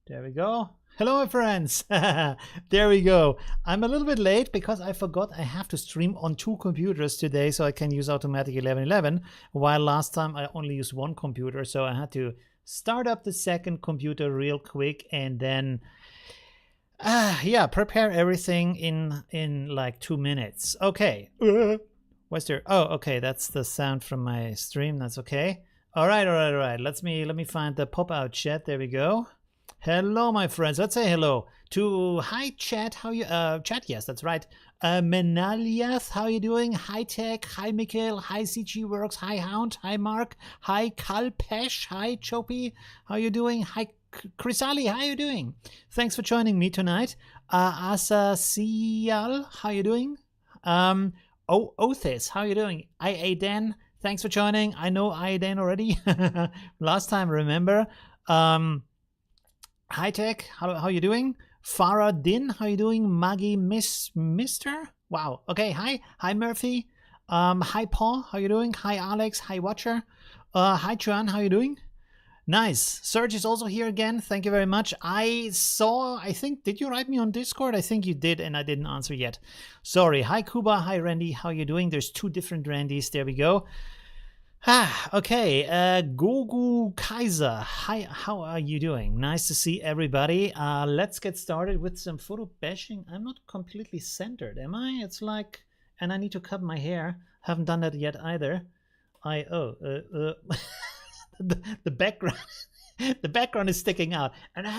There we go. Hello, my friends. There we go. I'm a little bit late because I forgot I have to stream on 2 computers today so I can use automatic 1111, while last time I only used 1 computer, so I had to start up the second computer real quick and then yeah, prepare everything in like 2 minutes. Okay. What's there? Oh, okay, that's the sound from my stream. That's okay. All right. Let me find the pop-out chat. There we go. Hello, my friends. Let's say hello to hi chat. How you chat? Yes, that's right. Menaliath, how you doing? Hi Tech. Hi Mikhail. Hi CG Works. Hi Hound. Hi Mark. Hi Kalpesh. Hi Chopi. How you doing? Hi Chrisali. How you doing? Thanks for joining me tonight. Asa Sial, how you doing? Othis, how you doing? Aidan, thanks for joining. I know Aidan already. Last time, remember. Hi Tech, how you doing? Farah Din, how you doing? Maggie Mister? Wow. Okay, hi Murphy. Hi Paul, how you doing? Hi Alex, hi Watcher. Hi Chuan, how you doing? Nice. Serge is also here again. Thank you very much. I think, did you write me on Discord? I think you did and I didn't answer yet. Sorry. Hi Kuba, hi Randy, how you doing? There's 2 different Randys. There we go. Okay, Gogu Kaiser, hi, how are you doing? Nice to see everybody. Let's get started with some photo bashing. I'm not completely centered, am I? It's like, and I need to cut my hair. Haven't done that yet either. The background, the background is sticking out, and I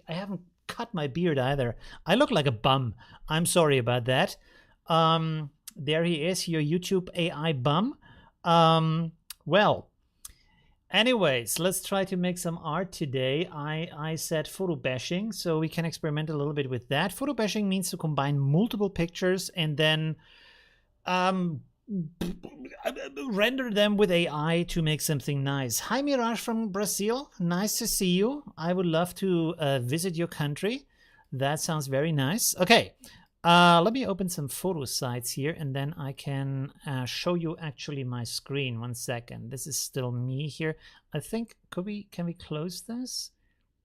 haven't cut my beard either. I look like a bum. I'm sorry about that. There he is, your YouTube AI bum. Well, anyways, let's try to make some art today. I said photo bashing, so we can experiment a little bit with that. Photo bashing means to combine multiple pictures and then render them with AI to make something nice. Hi Mirage from Brazil, nice to see you. I would love to visit your country. That sounds very nice. Okay. Let me open some photo sites here and then I can show you actually my screen. 1 second. This is still me here. I think can we close this?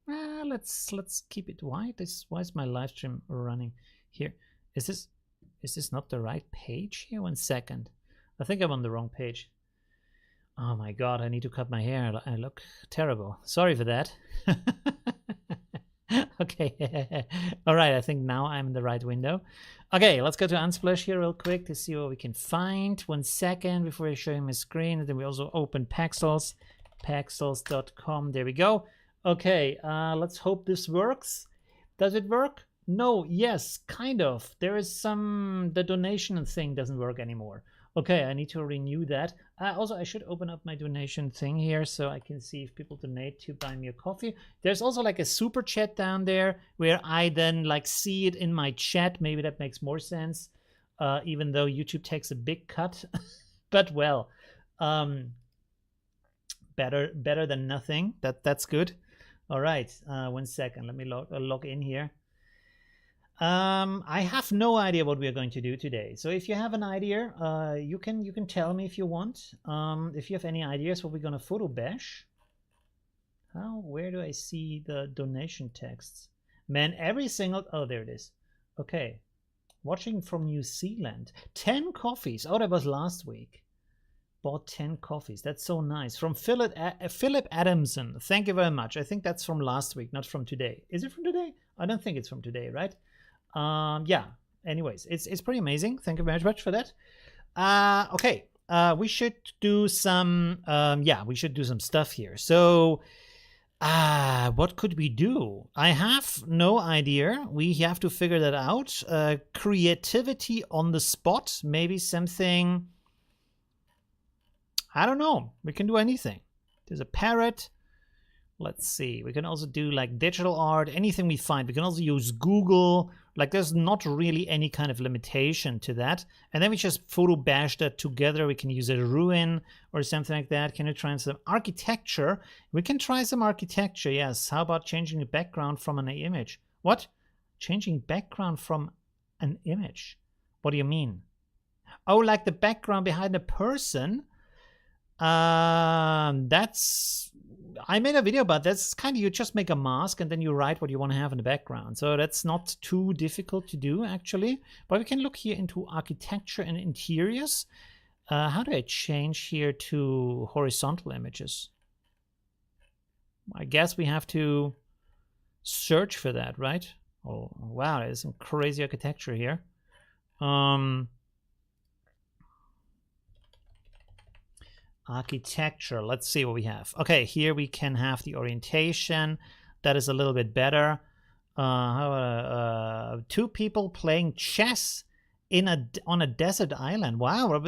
Let's keep it. Why is my live stream running here? Is this not the right page here? 1 second. I think I'm on the wrong page. Oh my god, I need to cut my hair. I look terrible. Sorry for that. Okay. All right, I think now I'm in the right window. Okay, let's go to Unsplash here real quick to see what we can find. 1 second before I show you my screen. And then we also open Paxels, paxels.com. There we go. Okay, let's hope this works. Does it work? No, yes, kind of. There is the donation thing doesn't work anymore. Okay, I need to renew that. Also, I should open up my donation thing here so I can see if people donate to buy me a coffee. There's also like a super chat down there where I then like see it in my chat. Maybe that makes more sense, even though YouTube takes a big cut. But well, better than nothing. That's good. All right, 1 second. Let me log in here. I have no idea what we are going to do today. So if you have an idea, you can tell me if you want. If you have any ideas what we're gonna photo bash. Where do I see the donation texts? Man, every single, oh, there it is. Okay. Watching from New Zealand. 10 coffees. Oh, that was last week. Bought 10 coffees. That's so nice. From Philip Adamson. Thank you very much. I think that's from last week, not from today. Is it from today? I don't think it's from today, right? Yeah. Anyways, it's pretty amazing. Thank you very much for that. Okay. We should do some. We should do some stuff here. So, what could we do? I have no idea. We have to figure that out. Creativity on the spot. Maybe something. I don't know. We can do anything. There's a parrot. Let's see. We can also do like digital art, anything we find. We can also use Google. Like there's not really any kind of limitation to that. And then we just photo bash that together. We can use a ruin or something like that. Can you try some architecture? We can try some architecture, yes. How about changing the background from an image? What? Changing background from an image? What do you mean? Oh, like the background behind a person? That's, I made a video about that. That's kind of, you just make a mask and then you write what you want to have in the background. So that's not too difficult to do actually. But we can look here into architecture and interiors. How do I change here to horizontal images? I guess we have to search for that, right? Oh wow, there's some crazy architecture here. Architecture, let's see what we have. Okay, here we can have the orientation. That is a little bit better. Two people playing chess on a desert island. Wow.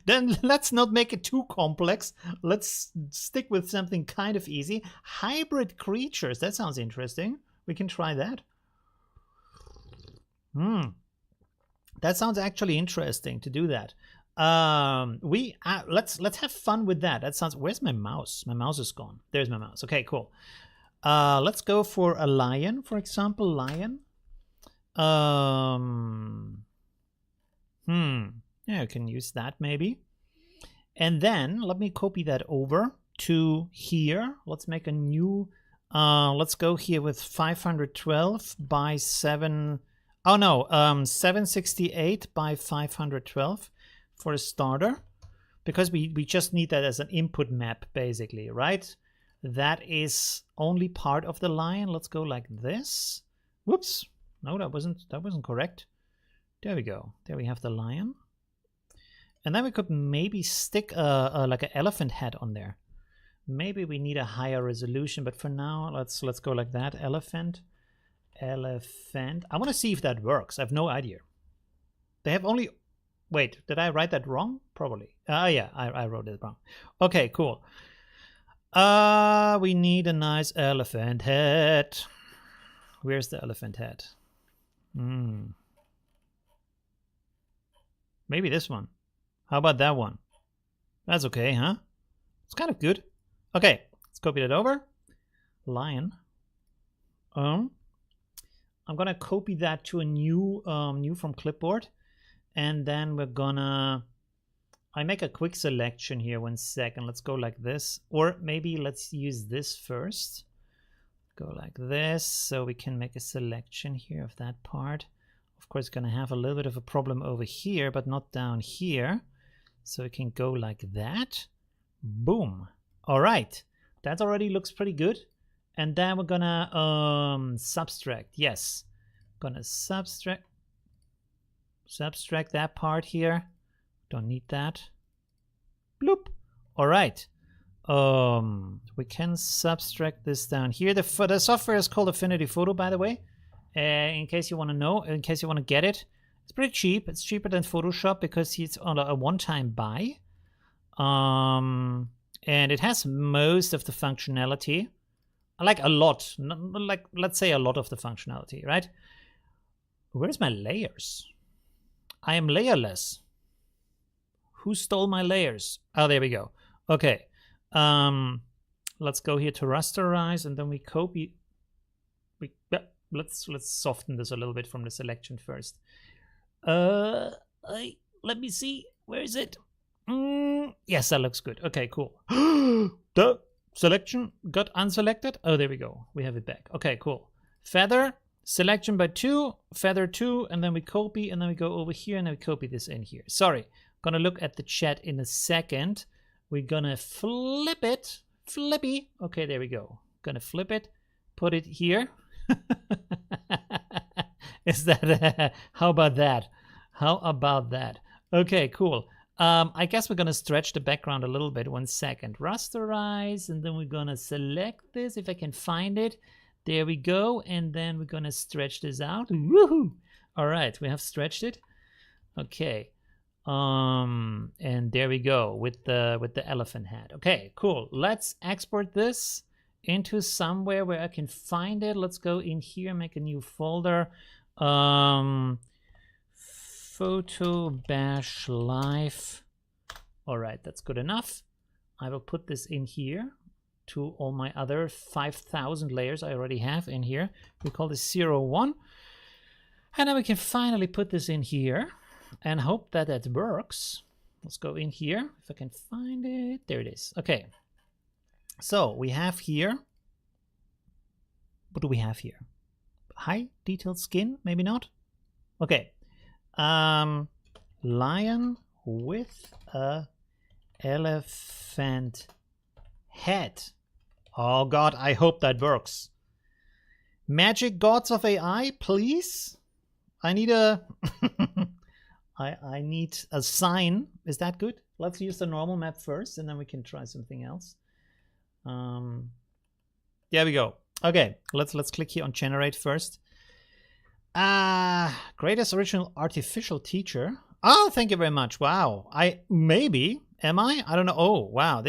Then let's not make it too complex. Let's stick with something kind of easy. Hybrid creatures, that sounds interesting. We can try that. That sounds actually interesting to do that. Let's have fun with that. That sounds, where's my mouse? My mouse is gone. There's my mouse. Okay, cool. Let's go for a lion, for example. Lion. Yeah, I can use that maybe. And then let me copy that over to here. Let's make a new, let's go here with 512 by 768 by 512 for a starter, because we just need that as an input map basically, right? That is only part of the line. Let's go like this. Whoops. No, that wasn't correct. There we go. There we have the lion. And then we could maybe stick like an elephant head on there. Maybe we need a higher resolution, but for now, let's go like that. Elephant. I want to see if that works. I have no idea. They have only, wait, did I write that wrong? Probably. Yeah, I wrote it wrong. Okay, cool. We need a nice elephant head. Where's the elephant head? Maybe this one. How about that one? That's okay, huh? It's kind of good. Okay, let's copy that over. Lion. I'm gonna copy that to a new from clipboard, and then we're gonna, I make a quick selection here. 1 second. Let's go like this, or maybe let's use this first. Go like this, so we can make a selection here of that part. Of course, gonna have a little bit of a problem over here, but not down here. So we can go like that. Boom. All right, that already looks pretty good. And then we're gonna subtract. Yes, gonna subtract that part here. Don't need that. Bloop. All right. We can subtract this down here. The software is called Affinity Photo, by the way. In case you want to know, in case you want to get it. It's pretty cheap. It's cheaper than Photoshop because it's on a one-time buy. And it has most of the functionality. Like a lot. Like, let's say a lot of the functionality, right? Where's my layers? I am layerless. Who stole my layers? Oh, there we go. Okay. Let's go here to rasterize, and then we copy. Let's soften this a little bit from the selection first. Let me see. Where is it? Yes, that looks good. Okay, cool. The selection got unselected. Oh, there we go. We have it back. Okay, cool. Feather, selection by 2, feather 2, and then we copy, and then we go over here, and then we copy this in here. Sorry. Gonna look at the chat in a second. We're gonna flip it. Flippy. Okay, there we go. Gonna flip it. Put it here. Is that how about that? How about that? Okay, cool. I guess we're gonna stretch the background a little bit. 1 second. Rasterize, and then we're gonna select this if I can find it. There we go, and then we're gonna stretch this out. Woohoo! All right, we have stretched it. Okay. And there we go with the elephant head. Okay, cool. Let's export this into somewhere where I can find it. Let's go in here, make a new folder. Photobash live. All right, that's good enough. I will put this in here to all my other 5,000 layers I already have in here. We call this 01. And then we can finally put this in here and hope that that works. Let's go in here if I can find it. There it is. Okay. So we have here. What do we have here? High detailed skin? Maybe not. Okay. Lion with a elephant head. Oh God, I hope that works. Magic gods of AI, please. I need a I need a sign. Is that good? Let's use the normal map first, and then we can try something else. There we go. Okay, let's click here on generate first. Greatest original artificial teacher. Oh, thank you very much. Wow. Am I? I don't know. Oh, wow.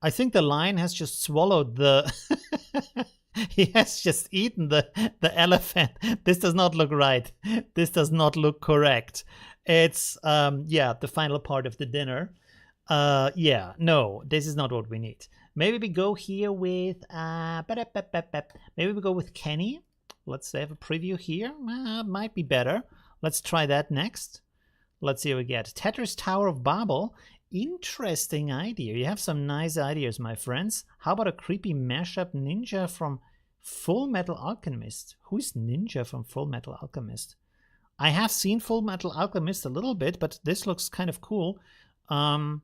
I think the lion has just swallowed the he has just eaten the elephant. This does not look right. This does not look correct. It's yeah, the final part of the dinner. Yeah, no, this is not what we need. Maybe we go here with maybe we go with Kenny. Let's have a preview here. Might be better. Let's try that next. Let's see what we get. Tetris Tower of Babel. Interesting idea. You have some nice ideas, my friends. How about a creepy mashup ninja from Full Metal Alchemist? Who's Ninja from Full Metal Alchemist? I have seen Full Metal Alchemist a little bit, but this looks kind of cool. Ninja.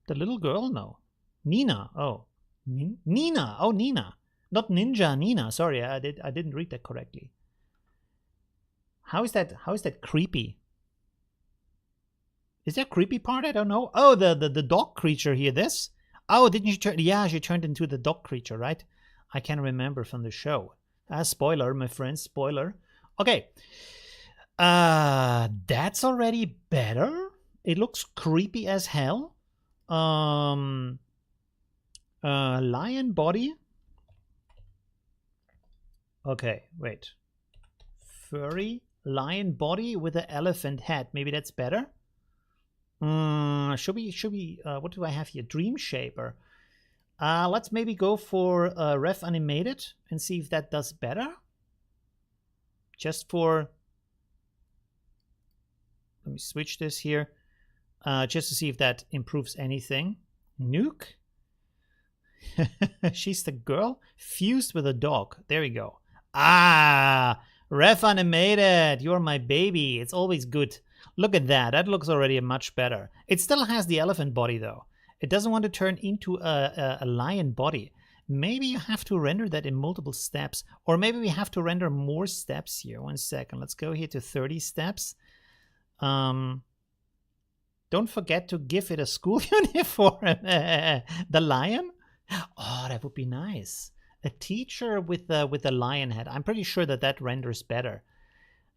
The little girl? No. Nina. Oh. Nina. Oh, Nina. Not Ninja, Nina. Sorry, I didn't read that correctly. How is that creepy? Is there a creepy part? I don't know. Oh, the dog creature here. This? Oh, didn't you turn? Yeah, she turned into the dog creature, right? I can remember from the show. Spoiler, my friends. Spoiler. Okay. That's already better. It looks creepy as hell. Lion body. Okay, wait. Furry lion body with an elephant head. Maybe that's better. Should we what do I have here? Dream Shaper. Let's maybe go for Ref Animated and see if that does better. Just for, let me switch this here. Just to see if that improves anything. Nuke. She's the girl fused with a dog. There we go. Ref Animated. You're my baby. It's always good. Look at that. That looks already much better. It still has the elephant body though. It doesn't want to turn into a lion body. Maybe you have to render that in multiple steps, or maybe we have to render more steps here. 1 second. Let's go here to 30 steps. Don't forget to give it a school uniform. The lion? Oh, that would be nice. a teacher with the lion head. I'm pretty sure that renders better.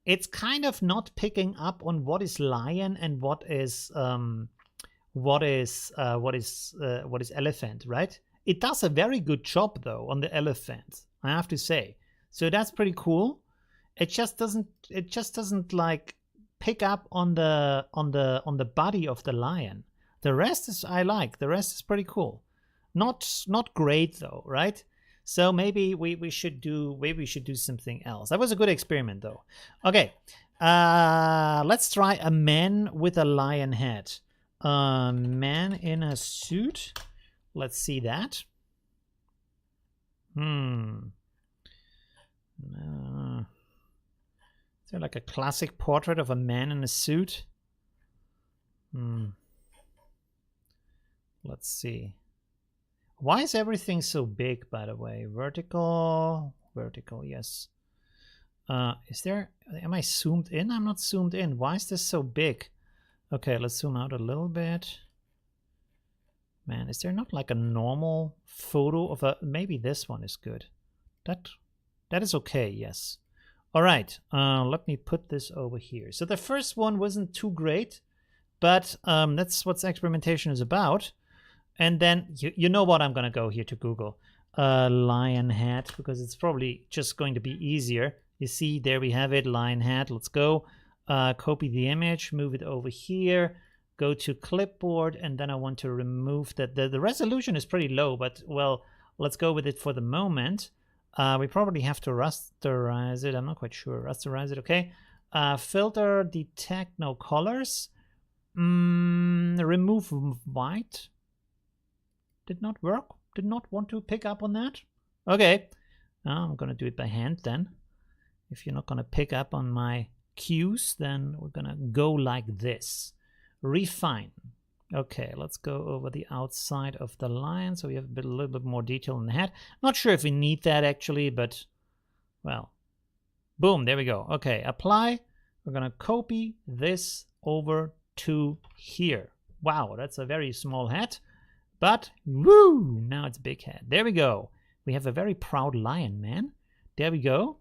It's kind of not picking up on what is lion and what is elephant, right? It does a very good job though on the elephant, I have to say. So that's pretty cool. It just doesn't like pick up on the body of the lion. The rest is I like. The rest is pretty cool. Not great though, right? So maybe we should do something else. That was a good experiment though. Okay, let's try a man with a lion head. Man in a suit. Let's see that. Is there like a classic portrait of a man in a suit? Let's see. Why is everything so big, by the way? Vertical, yes. Is there, am I zoomed in? I'm not zoomed in. Why is this so big? Okay, let's zoom out a little bit. Man, is there not like a normal photo of a, maybe this one is good. That is okay, yes. All right, let me put this over here. So the first one wasn't too great, but that's what experimentation is about. And then you know what, I'm gonna go here to Google lion head, because it's probably just going to be easier. You see, there we have it, lion head. Let's go copy the image, move it over here, go to clipboard, and then I want to remove that. The resolution is pretty low, but well, let's go with it for the moment. We probably have to rasterize it. I'm not quite sure. Rasterize it, okay. Filter, detect no colors. Remove white. Did not work. Did not want to pick up on that. Okay. I'm going to do it by hand then. If you're not going to pick up on my cues, then we're going to go like this. Refine. Okay, let's go over the outside of the line so we have a little bit more detail in the head. Not sure if we need that actually, but well, boom, there we go. Okay, apply. We're going to copy this over to here. Wow, that's a very small head, but woo, now it's a big head. There we go. We have a very proud lion, man. There we go.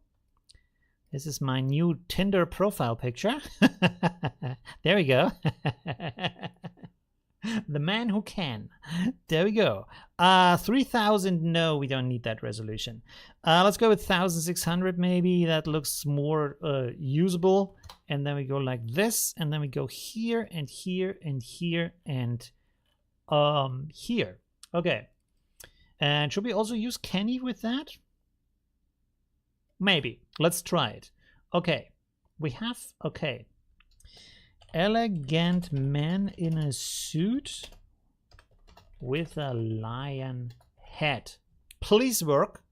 This is my new Tinder profile picture. There we go. The man who can. There we go. 3000. No, we don't need that resolution. Let's go with 1600 maybe. That looks more usable. And then we go like this. And then we go here and here and here and here. Okay. And should we also use Kenny with that? Maybe. Let's try it. Okay. We have, okay. Elegant man in a suit with a lion head. Please work.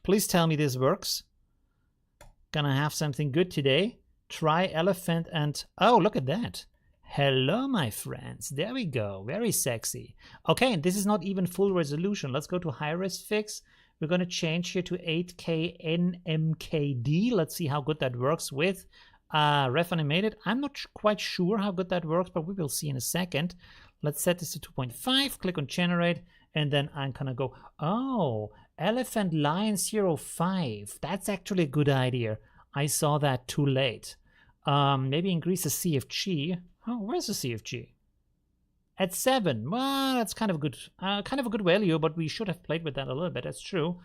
Please tell me this works. Gonna have something good today. Try elephant and, oh, look at that. Hello, my friends. There we go. Very sexy. Okay, and this is not even full resolution. Let's go to high-res fix. We're going to change here to 8K NMKD. Let's see how good that works with Ref Animated. I'm not quite sure how good that works, but we will see in a second. Let's set this to 2.5, click on generate, and then I'm gonna go, oh, Elephant Lion 05. That's actually a good idea. I saw that too late. Maybe increase the CFG. Oh, where's the CFG? At 7. Well, that's kind of a good value, but we should have played with that a little bit. That's true.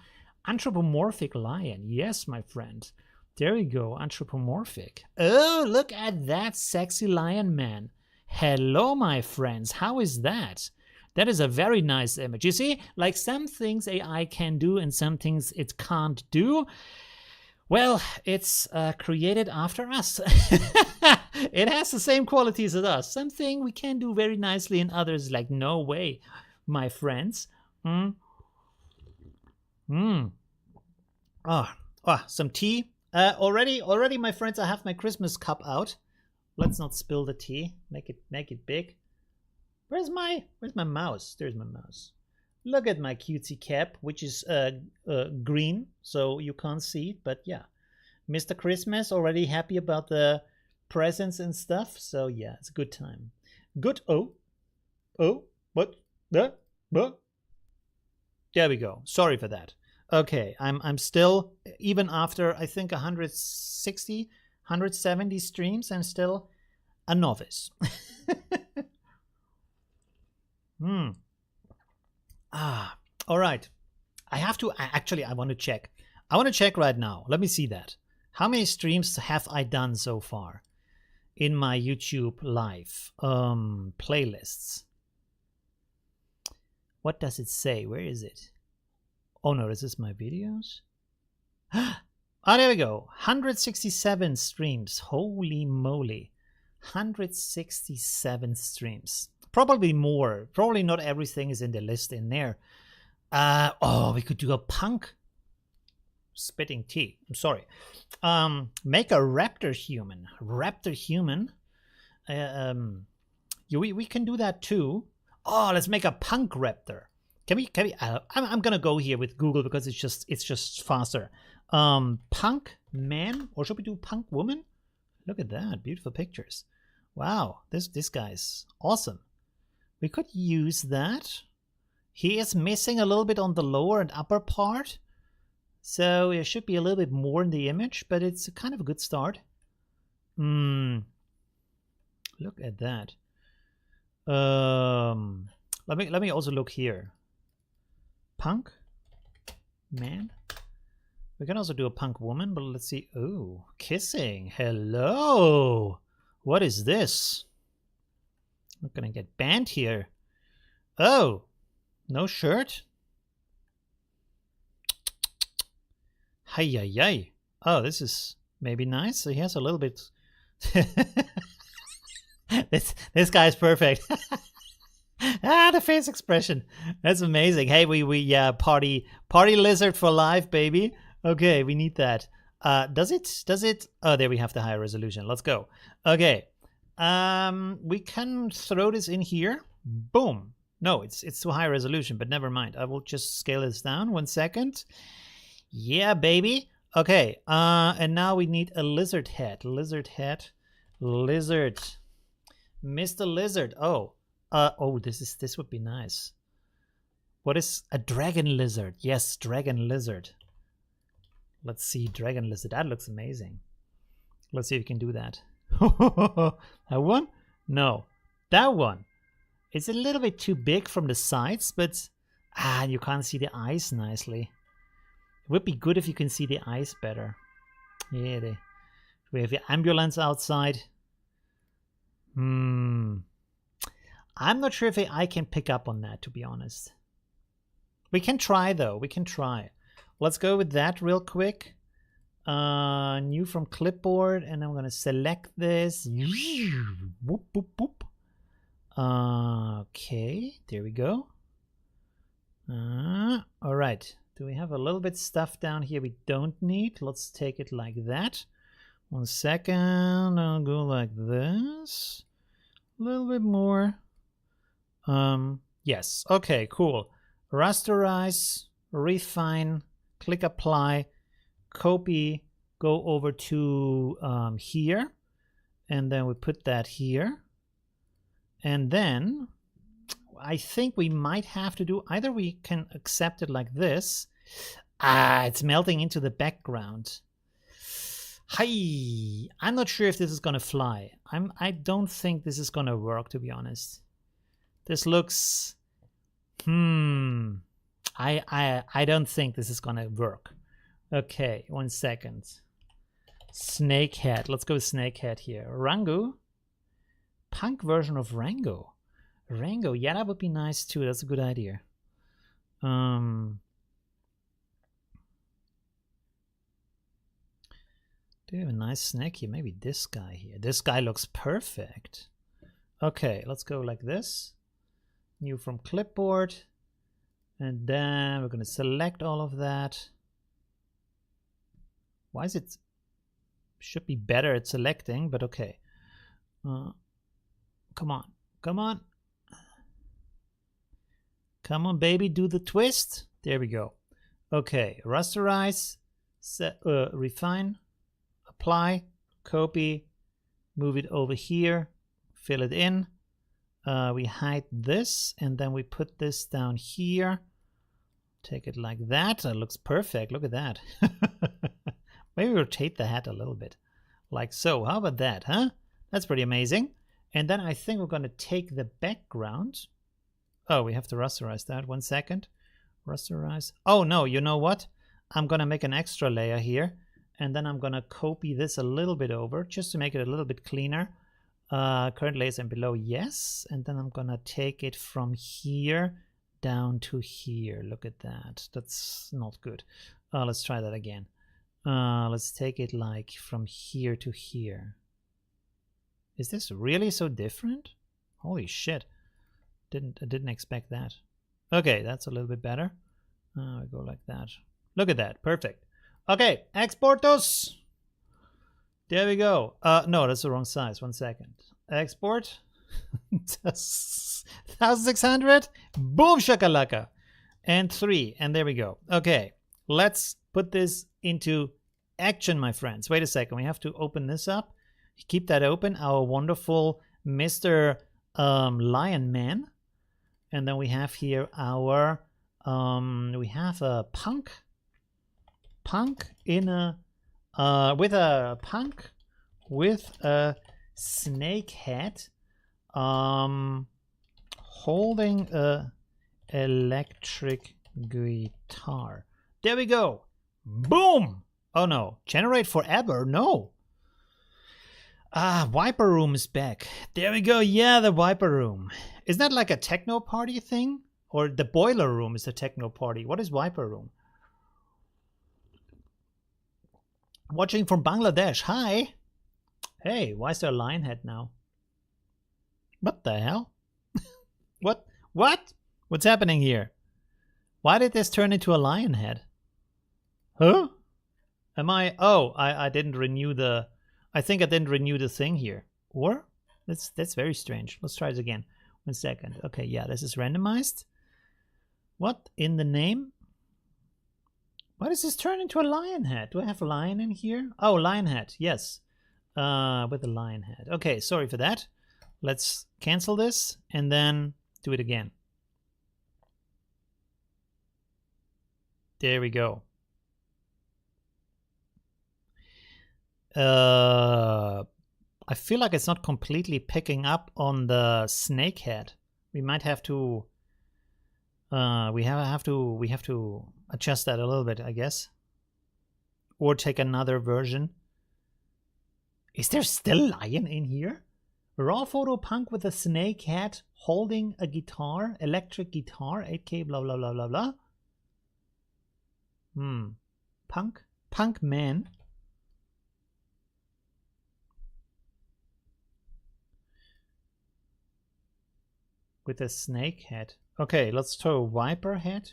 Anthropomorphic lion. Yes, my friend. There we go. Anthropomorphic. Oh, look at that sexy lion man. Hello, my friends. How is that? That is a very nice image. You see, like some things AI can do and some things it can't do. Well, it's created after us. It has the same qualities as us. Something we can do very nicely and others like, no way, my friends. Some tea. Already, my friends, I have my Christmas cup out. Let's not spill the tea. Make it big. Where's my mouse? There's my mouse. Look at my cutesy cap, which is green, so you can't see it. But yeah, Mr. Christmas already happy about the presents and stuff. So yeah, it's a good time. Good. What? There we go. Sorry for that. Okay, I'm still, even after I think 160, 170 streams, I'm still a novice. All right. I have to actually. I want to check. I want to check right now. Let me see that. How many streams have I done so far in my YouTube live playlists? What does it say? Where is it? Oh no, this is my videos. Ah, there we go. 167 streams. Holy moly. 167 streams. Probably more. Probably not everything is in the list in there. Oh, we could do a punk spitting tea. I'm sorry. Make a raptor human. Raptor human. We can do that too. Oh, let's make a punk raptor. Can we? I'm gonna go here with Google because it's just faster. Punk man, or should we do punk woman? Look at that, beautiful pictures. Wow, this guy's awesome. We could use that. He is missing a little bit on the lower and upper part, so it should be a little bit more in the image, but it's kind of a good start. Look at that. Let me also look here. Punk man. We can also do a punk woman, but let's see. Oh, kissing. Hello. What is this? I'm gonna get banned here. Oh, no shirt. Hi, hi, hi. Oh, this is maybe nice. So he has a little bit. This guy is perfect. The face expression. That's amazing. Hey, we party lizard for life, baby. Okay, we need that. Does it? Oh, there we have the higher resolution. Let's go. Okay. We can throw this in here. Boom. No, it's too high resolution, but never mind. I will just scale this down. 1 second. Yeah, baby. Okay. And now we need a lizard head. Lizard head. Lizard. Mr. Lizard. Oh. Oh, this would be nice. What is a dragon lizard? Yes, dragon lizard. Let's see, dragon lizard. That looks amazing. Let's see if we can do that. That one? No, that one. It's a little bit too big from the sides, but you can't see the eyes nicely. It would be good if you can see the eyes better. Yeah, we have the ambulance outside. I'm not sure if AI can pick up on that, to be honest. We can try, though. We can try. Let's go with that real quick. New from clipboard, and I'm going to select this. Whoop, whoop, whoop. Okay, there we go. All right. Do we have a little bit stuff down here we don't need? Let's take it like that. 1 second. I'll go like this. A little bit more. Yes. Okay, cool. Rasterize, refine, click apply, copy, go over to here, and then we put that here. And then I think we might have to do, either we can accept it like this. It's melting into the background. Hi, I'm not sure if this is gonna fly. I don't think this is gonna work, to be honest. This looks, I don't think this is gonna work. Okay, 1 second. Snakehead. Let's go with Snakehead here. Rango. Punk version of Rango. Rango, yeah, that would be nice too. That's a good idea. Do you have a nice snake here? Maybe this guy here. This guy looks perfect. Okay, let's go like this. New from clipboard. And then we're going to select all of that. Why is it? Should be better at selecting, but okay. Come on. Come on. Come on, baby. Do the twist. There we go. Okay. Rasterize. Refine. Apply. Copy. Move it over here. Fill it in. We hide this, and then we put this down here. Take it like that. That looks perfect. Look at that. Maybe rotate the hat a little bit. Like so. How about that, huh? That's pretty amazing. And then I think we're going to take the background. Oh, we have to rasterize that. 1 second. Rasterize. Oh, no. You know what? I'm going to make an extra layer here. And then I'm going to copy this a little bit over just to make it a little bit cleaner. Current layers and below, yes. And then I'm going to take it from here down to here. Look at that. That's not good. Let's try that again. Let's take it like from here to here. Is this really so different? Holy shit. I didn't expect that. Okay, that's a little bit better. We go like that. Look at that. Perfect. Okay, export those. There we go. No, that's the wrong size. 1 second. Export. 1600. Boom shakalaka. And 3. And there we go. Okay, let's put this into action, my friends. Wait a second. We have to open this up. Keep that open. Our wonderful Mr. Lion Man. And then we have here our we have a punk in a with a punk with a snake head holding a electric guitar. There we go. Boom. Oh no, generate forever. No. Wiper room is back. There we go. Yeah, the wiper room. Is that like a techno party thing? Or the boiler room is the techno party? What is wiper room? Watching from Bangladesh. Hi. Hey, why is there a lion head now? What the hell? What? What's happening here? Why did this turn into a lion head? Huh? Am I? Oh, I didn't renew the... I think I didn't renew the thing here. Or? That's very strange. Let's try it again. 1 second. Okay, yeah, this is randomized. What in the name? Why does this turn into a lion head? Do I have a lion in here? Oh, lion head. Yes. With a lion head. Okay, sorry for that. Let's cancel this and then do it again. There we go. I feel like it's not completely picking up on the snake head. We might have to we have to adjust that a little bit, I guess. Or take another version. Is there still lion in here? Raw photo punk with a snake head holding a guitar, electric guitar, 8K, blah blah blah blah blah. Punk man. With a snake head. Okay, let's throw a viper head.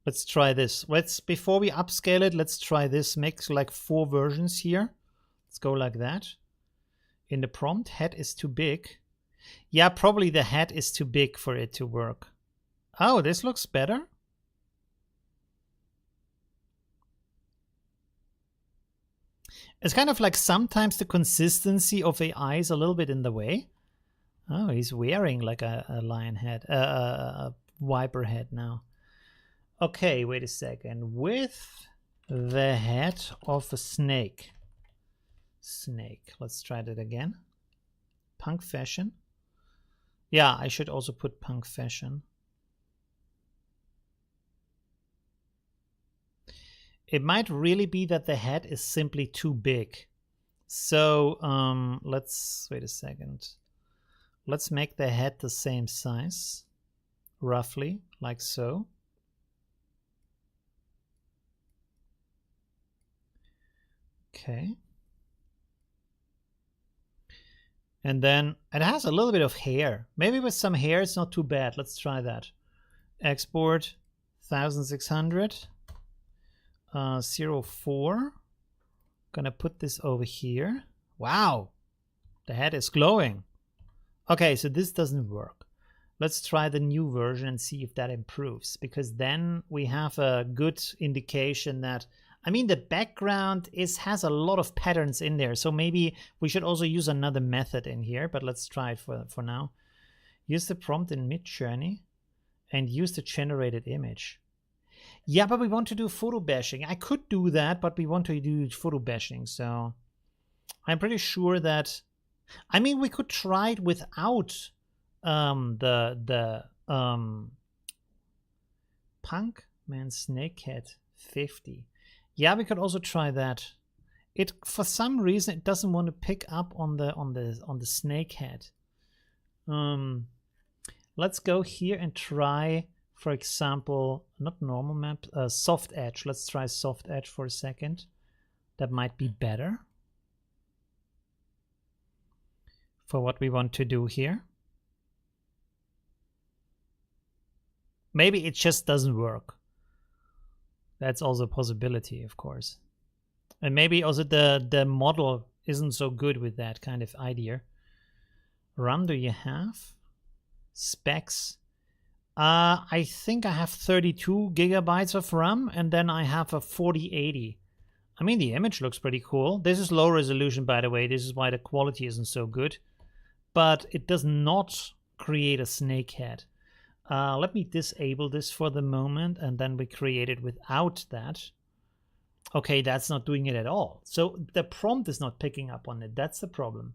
Let's try this. Before we upscale it, let's try this. Make like 4 versions here. Let's go like that. In the prompt, head is too big. Yeah, probably the head is too big for it to work. Oh, this looks better. It's kind of like sometimes the consistency of AI is a little bit in the way. Oh, he's wearing like a lion head, a viper head now. Okay, wait a second. With the head of a snake. Let's try that again. Punk fashion. Yeah, I should also put punk fashion. It might really be that the head is simply too big. So let's wait a second. Let's make the head the same size, roughly, like so. Okay. And then it has a little bit of hair. Maybe with some hair it's not too bad. Let's try that. Export 1600. 04. Gonna put this over here. Wow, the head is glowing. Okay, so this doesn't work. Let's try the new version and see if that improves, because then we have a good indication that, I mean, the background has a lot of patterns in there, so maybe we should also use another method in here, but let's try it for now. Use the prompt in Midjourney and use the generated image. Yeah, but we want to do photo bashing. I could do that, but we want to do photo bashing. So I'm pretty sure that, I mean, we could try it without the Punk Man Snakehead 50. Yeah, we could also try that. It, for some reason, it doesn't want to pick up on the snake head. Let's go here and try, for example, not normal map, soft edge. Let's try soft edge for a second. That might be better for what we want to do here. Maybe it just doesn't work. That's also a possibility, of course. And maybe also the model isn't so good with that kind of idea. RAM do you have? Specs. I think I have 32 gigabytes of RAM, and then I have a 4080. I mean, the image looks pretty cool. This is low resolution, by the way. This is why the quality isn't so good. But it does not create a snake head. Let me disable this for the moment, and then we create it without that. Okay, that's not doing it at all. So the prompt is not picking up on it. That's the problem.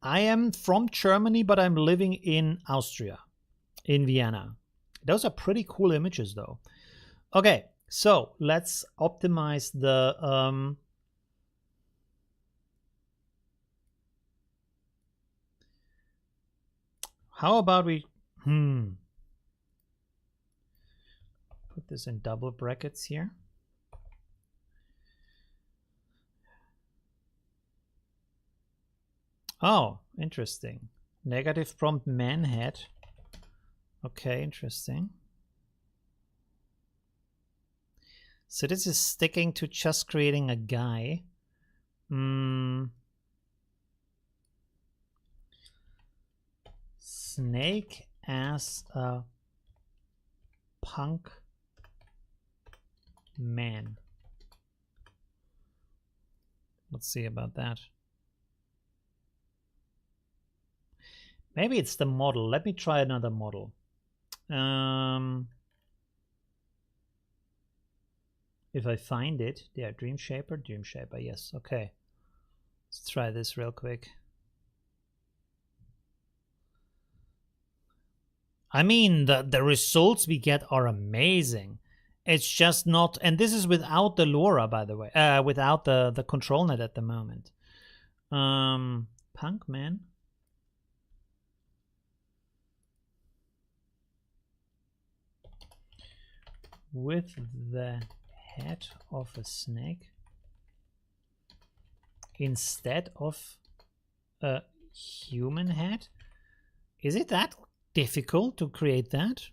I am from Germany, but I'm living in Austria, in Vienna. Those are pretty cool images, though. Okay, so let's optimize the... how about we... put this in double brackets here. Oh, interesting. Negative prompt man head. Okay, interesting. So this is sticking to just creating a guy. Snake as a punk man. Let's see about that. Maybe it's the model. Let me try another model. If I find it, there, Dream Shaper, yes, okay. Let's try this real quick. I mean, the results we get are amazing. It's just not, and this is without the LoRa, by the way, without the control net at the moment. Punk man. With the head of a snake instead of a human head. Is it that difficult to create that?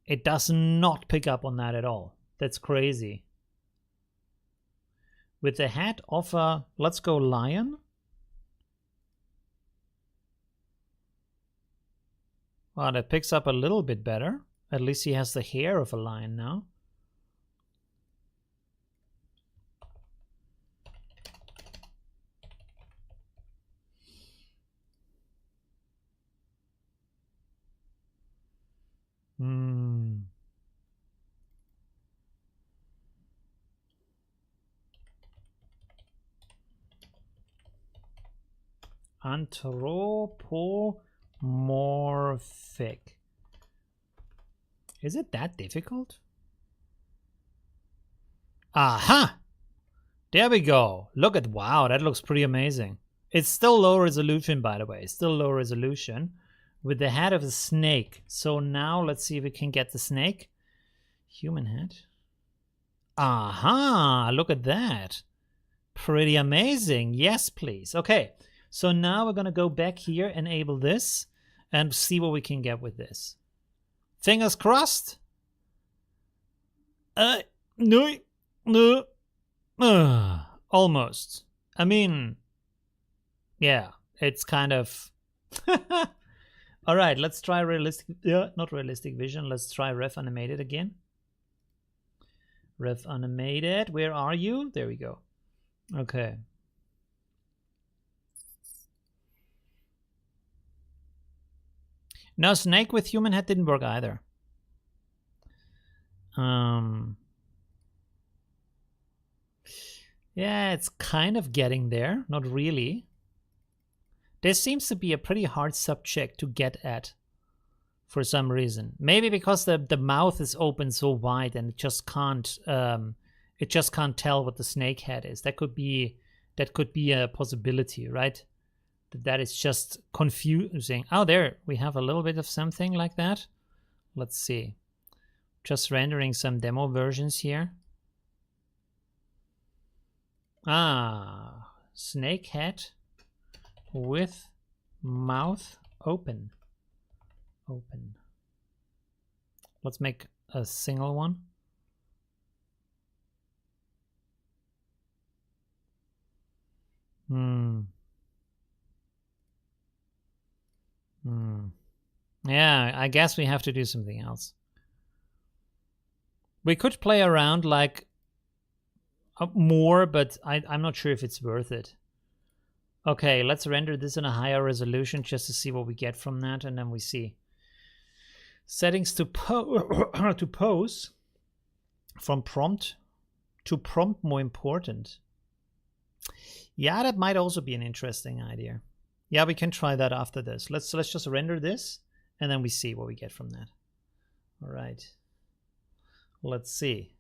It does not pick up on that at all. That's crazy. With the head of a, let's go lion. Well, that picks up a little bit better. At least he has the hair of a lion now. Anthropomorphic. Is it that difficult? Aha! There we go. Look at, wow, that looks pretty amazing. It's still low resolution, by the way. Still low resolution with the head of a snake. So now let's see if we can get the snake. Human head. Aha! Look at that. Pretty amazing. Yes, please. Okay. So now we're going to go back here, enable this, and see what we can get with this. Fingers crossed. No. Almost. I mean, yeah, it's kind of... All right, let's try realistic... not realistic vision. Let's try ref animated again. Ref animated. Where are you? There we go. Okay. No, snake with human head didn't work either. Yeah, it's kind of getting there. Not really. There seems to be a pretty hard subject to get at for some reason. Maybe because the mouth is open so wide and it just can't tell what the snake head is. That could be a possibility, right? That is just confusing. Oh, there we have a little bit of something like that. Let's see. Just rendering some demo versions here. Ah, snake head with mouth open. Let's make a single one. Yeah, I guess we have to do something else. We could play around like more, but I'm not sure if it's worth it. Okay, let's render this in a higher resolution just to see what we get from that, and then we see. Settings to to pose. From prompt to prompt more important. Yeah, that might also be an interesting idea. Yeah, we can try that after this. Let's just render this, and then we see what we get from that. All right. Let's see.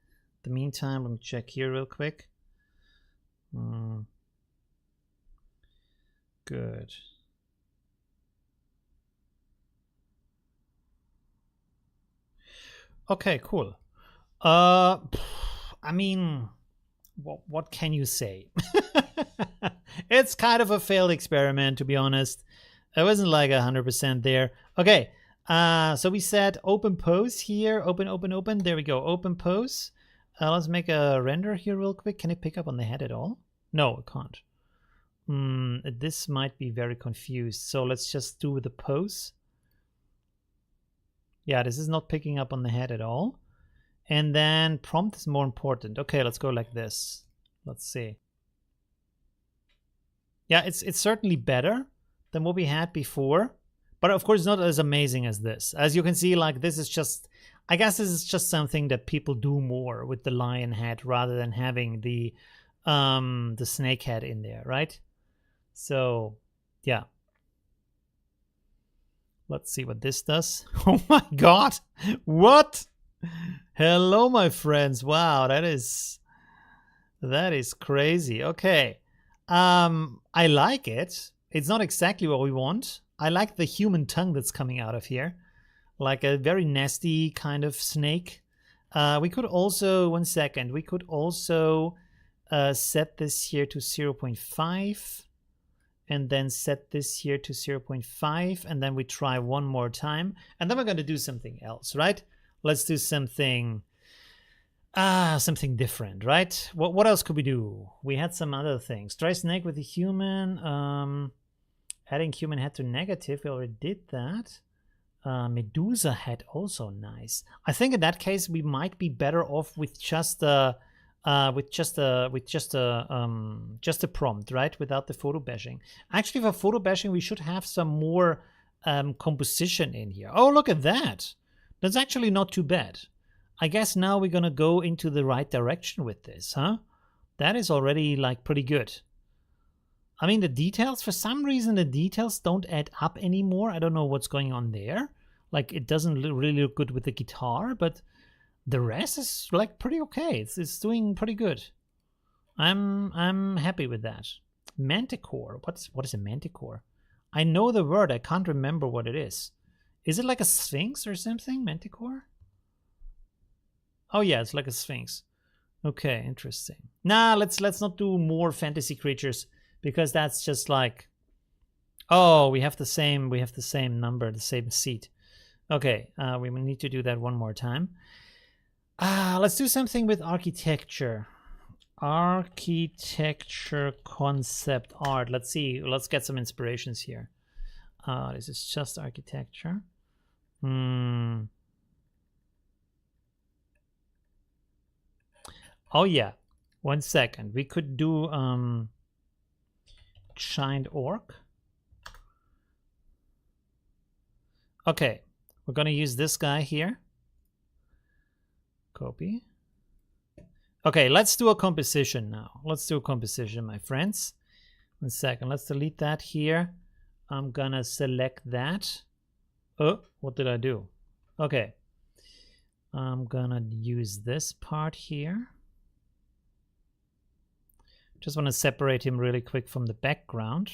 In the meantime, let me check here real quick. Good. Okay, cool. I mean, what can you say? It's kind of a failed experiment, to be honest. It wasn't like 100% there. Okay, so we said open pose here. Open. There we go. Open pose. Let's make a render here real quick. Can it pick up on the head at all? No, it can't. This might be very confused. So let's just do the pose. Yeah, this is not picking up on the head at all. And then prompt is more important. Okay, let's go like this. Let's see. Yeah, it's certainly better than what we had before, but of course not as amazing as this. As you can see, like this is just, I guess this is just something that people do more with the lion head rather than having the snake head in there, right? So yeah. Let's see what this does. Oh my god. What? Hello, my friends. Wow, that is crazy. Okay. I like it. It's not exactly what we want. I like the human tongue that's coming out of here. Like a very nasty kind of snake. We could also, one second, we could also set this here to 0.5 and then set this here to 0.5 and then we try one more time and then we're going to do something else, right? Let's do something different, right? What else could we do? We had some other things. Try snake with a human. Adding human head to negative. We already did that. Medusa head also nice. I think in that case we might be better off with just a prompt, right? Without the photo bashing. Actually, for photo bashing, we should have some more composition in here. Oh, look at that. That's actually not too bad. I guess now we're gonna go into the right direction with this, huh? That is already like pretty good. I mean, the details, for some reason, the details don't add up anymore. I don't know what's going on there. Like, it doesn't really look good with the guitar, but the rest is like pretty okay. It's doing pretty good. I'm happy with that. Manticore. What is a manticore? I know the word. I can't remember what it is. Is it like a sphinx or something? Manticore? Oh yeah, it's like a sphinx. Okay, interesting. Nah, let's not do more fantasy creatures because that's just like, oh, we have the same number, the same seat. Okay, we need to do that one more time. Let's do something with architecture. Architecture concept art. Let's see. Let's get some inspirations here. This is just architecture. Oh yeah, one second. We could do giant orc. Okay, we're going to use this guy here. Copy. Okay, let's do a composition now. Let's do a composition, my friends. 1 second. Let's delete that here. I'm going to select that. Oh, what did I do? Okay. I'm going to use this part here. Just want to separate him really quick from the background.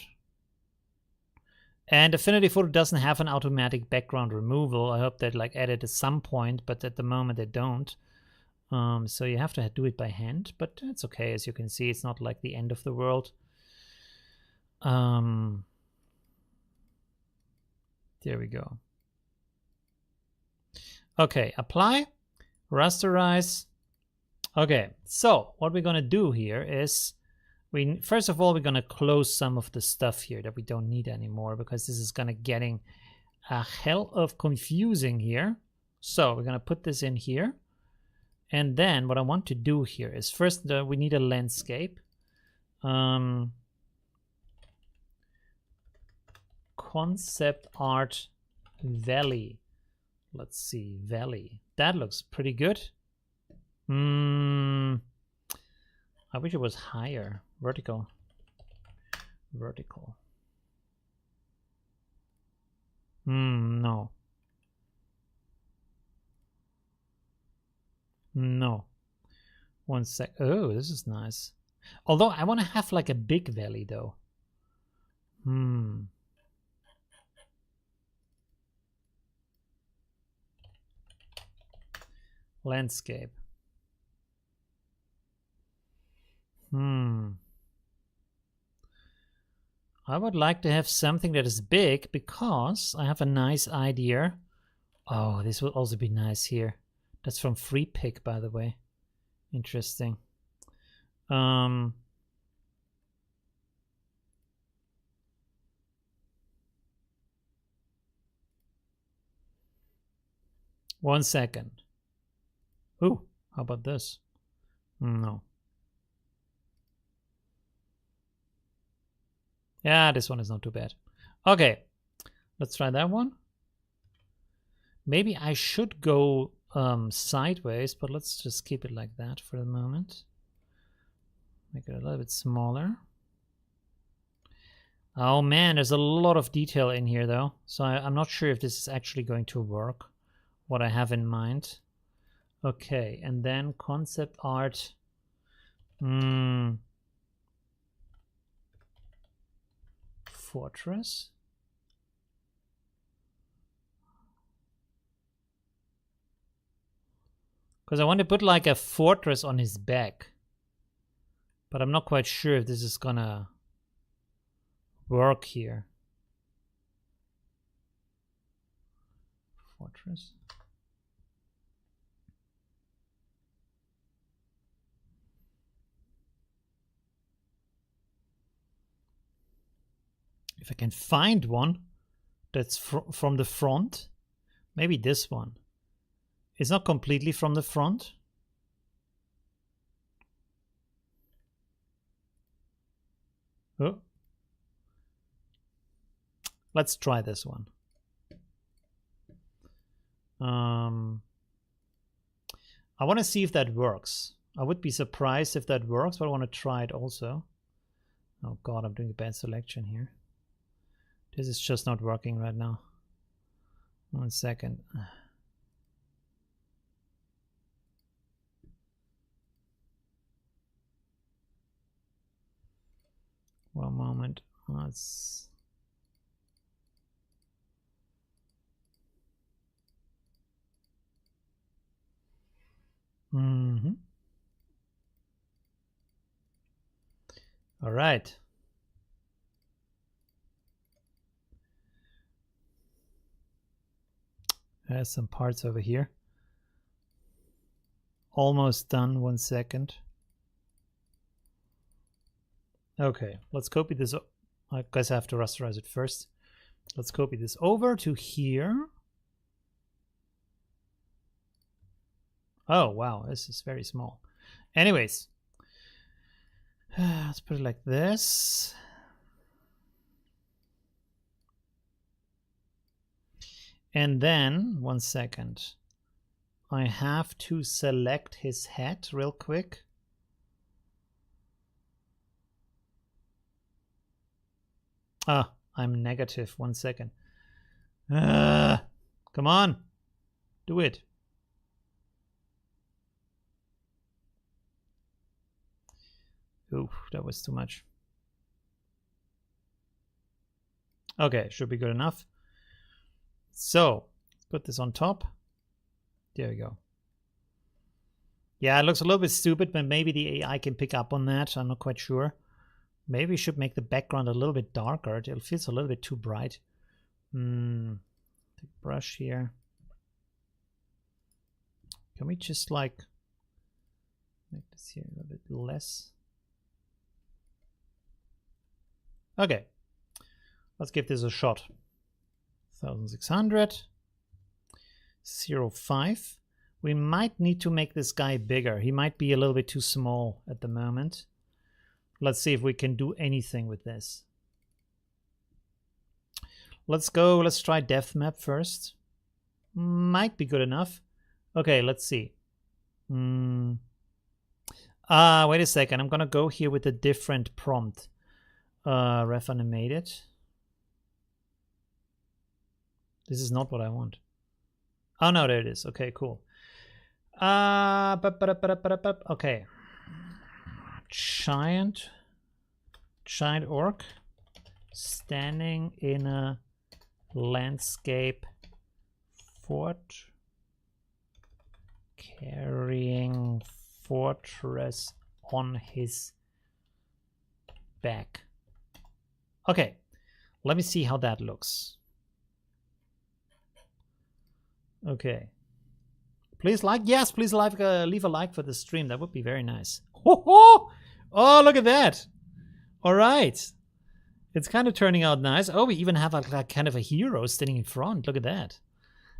And Affinity Photo doesn't have an automatic background removal. I hope they'd like add it at some point, but at the moment they don't. So you have to do it by hand, but it's okay. As you can see, it's not like the end of the world. There we go. Okay, apply, rasterize. Okay, so what we're going to do here is first of all, we're going to close some of the stuff here that we don't need anymore, because this is going to getting a hell of confusing here. So we're going to put this in here. And then what I want to do here is first we need a landscape. Concept art valley. Let's see, valley. That looks pretty good. I wish it was higher. Vertical. Vertical. No. No. 1 sec. Oh, this is nice. Although I want to have like a big valley though. Landscape. I would like to have something that is big because I have a nice idea. Oh, this would also be nice here. That's from Free Pick, by the way. Interesting. 1 second. Ooh, how about this? No. Yeah, this one is not too bad. Okay, let's try that one. Maybe I should go sideways, but let's just keep it like that for the moment. Make it a little bit smaller. Oh man, there's a lot of detail in here though. So I'm not sure if this is actually going to work, what I have in mind. Okay, and then concept art. Fortress. Because I want to put like a fortress on his back. But I'm not quite sure if this is gonna work here. Fortress. If I can find one that's from the front. Maybe this one. It's not completely from the front. Oh. Let's try this one. I want to see if that works. I would be surprised if that works, but I want to try it also. Oh god, I'm doing a bad selection here. This is just not working right now. 1 second. One moment. Let's... All right. There's some parts over here. Almost done. 1 second. Okay, let's copy this. I guess I have to rasterize it first. Let's copy this over to here. Oh, wow, this is very small. Anyways, let's put it like this. And then, 1 second, I have to select his head real quick. Ah, I'm negative. 1 second. Come on, do it. Ooh, that was too much. Okay, should be good enough. So, put this on top. There we go. Yeah, it looks a little bit stupid, but maybe the AI can pick up on that. I'm not quite sure. Maybe we should make the background a little bit darker. It feels a little bit too bright. Take a brush here. Can we just like make this here a little bit less? Okay, let's give this a shot. 1600, 0.5. We might need to make this guy bigger. He might be a little bit too small at the moment. Let's see if we can do anything with this. Let's go. Let's try depth map first. Might be good enough. Okay, let's see. Wait a second. I'm gonna go here with a different prompt. Ref animated. This is not what I want. Oh no, there it is. Okay, cool. Okay. Giant orc standing in a landscape fort, carrying fortress on his back. Okay, let me see how that looks. Okay, please like. Yes, please like. Leave a like for the stream. That would be very nice. Oh, look at that. All right, it's kind of turning out nice. Oh, we even have a kind of a hero standing in front. Look at that.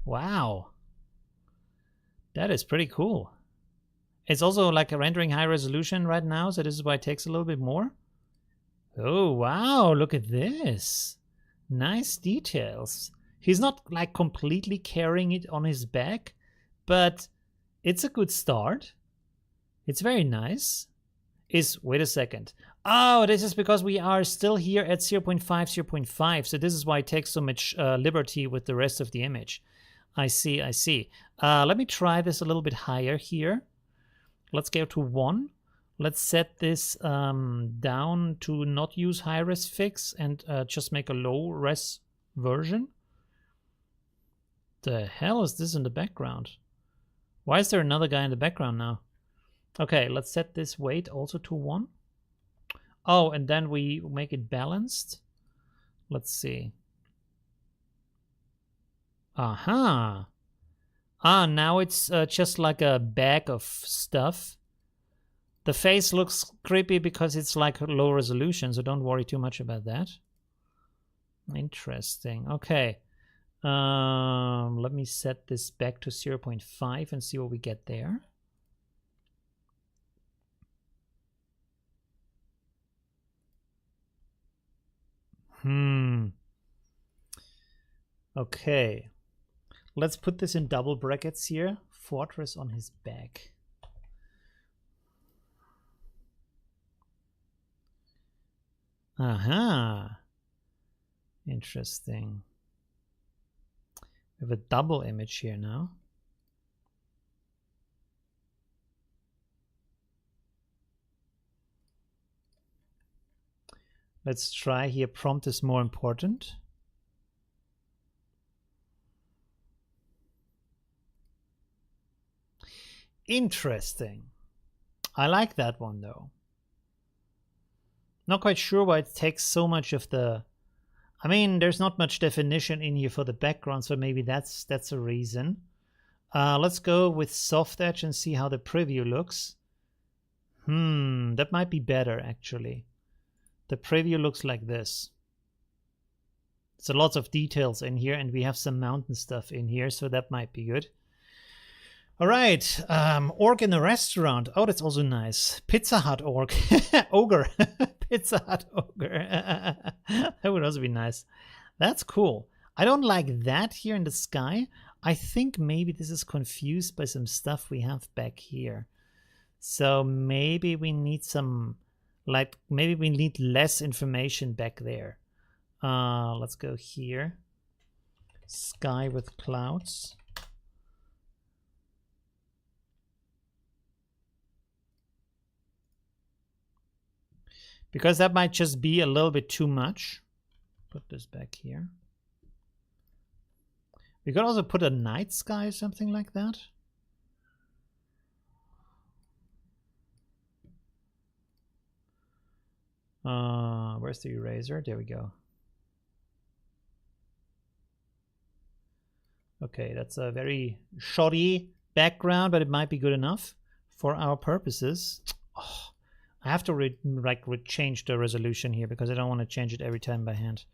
Wow, that is pretty cool. It's also like a rendering high resolution right now, so this is why it takes a little bit more. Oh, wow, look at this. Nice details. He's not like completely carrying it on his back, but it's a good start. It's very nice. Wait a second. Oh, this is because we are still here at 0.5, 0.5. So this is why it takes so much liberty with the rest of the image. I see, I see. Let me try this a little bit higher here. Let's go to 1. Let's set this down to not use high-res fix and just make a low-res version. The hell is this in the background? Why is there another guy in the background now? Okay, let's set this weight also to 1. Oh, and then we make it balanced. Let's see. Aha. Now it's just like a bag of stuff. The face looks creepy because it's like low resolution, so don't worry too much about that. Interesting. Okay. Let me set this back to 0.5 and see what we get there. Okay. Let's put this in double brackets here. Fortress on his back. Aha. Interesting. We have a double image here now. Let's try here. Prompt is more important. Interesting. I like that one though. Not quite sure why it takes so much of the... I mean, there's not much definition in here for the background, so maybe that's a reason. Let's go with soft edge and see how the preview looks. That might be better actually. The preview looks like this. So lots of details in here, and we have some mountain stuff in here, so that might be good. All right, orc in a restaurant. Oh, that's also nice. Pizza Hut orc. Ogre. Pizza Hut ogre. That would also be nice. That's cool. I don't like that here in the sky. I think maybe this is confused by some stuff we have back here. So maybe we need some, like, maybe we need less information back there. Let's go here. Sky with clouds. Because that might just be a little bit too much. Put this back here. We could also put a night sky or something like that. Where's the eraser? There we go. Okay, that's a very shoddy background, but it might be good enough for our purposes. Oh, I have to change the resolution here because I don't want to change it every time by hand.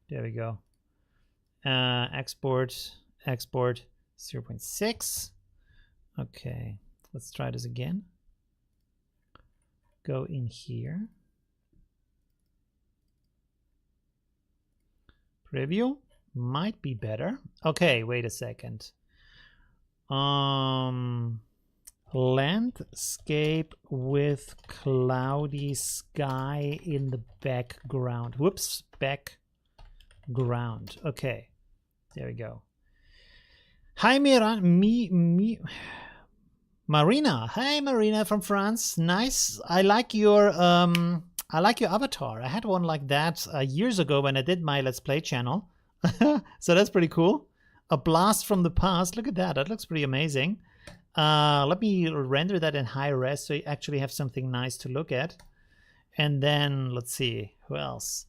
There we go. Export 0.6. Okay, let's try this again. Go in here. Preview might be better. Okay, wait a second. Landscape with cloudy sky in the background. Whoops, background. Okay, there we go. Hi, Marina. Hi, Marina from France. Nice. I like your avatar. I had one like that years ago when I did my Let's Play channel. So that's pretty cool. A blast from the past. Look at that. That looks pretty amazing. Let me render that in high res so you actually have something nice to look at. And then let's see who else.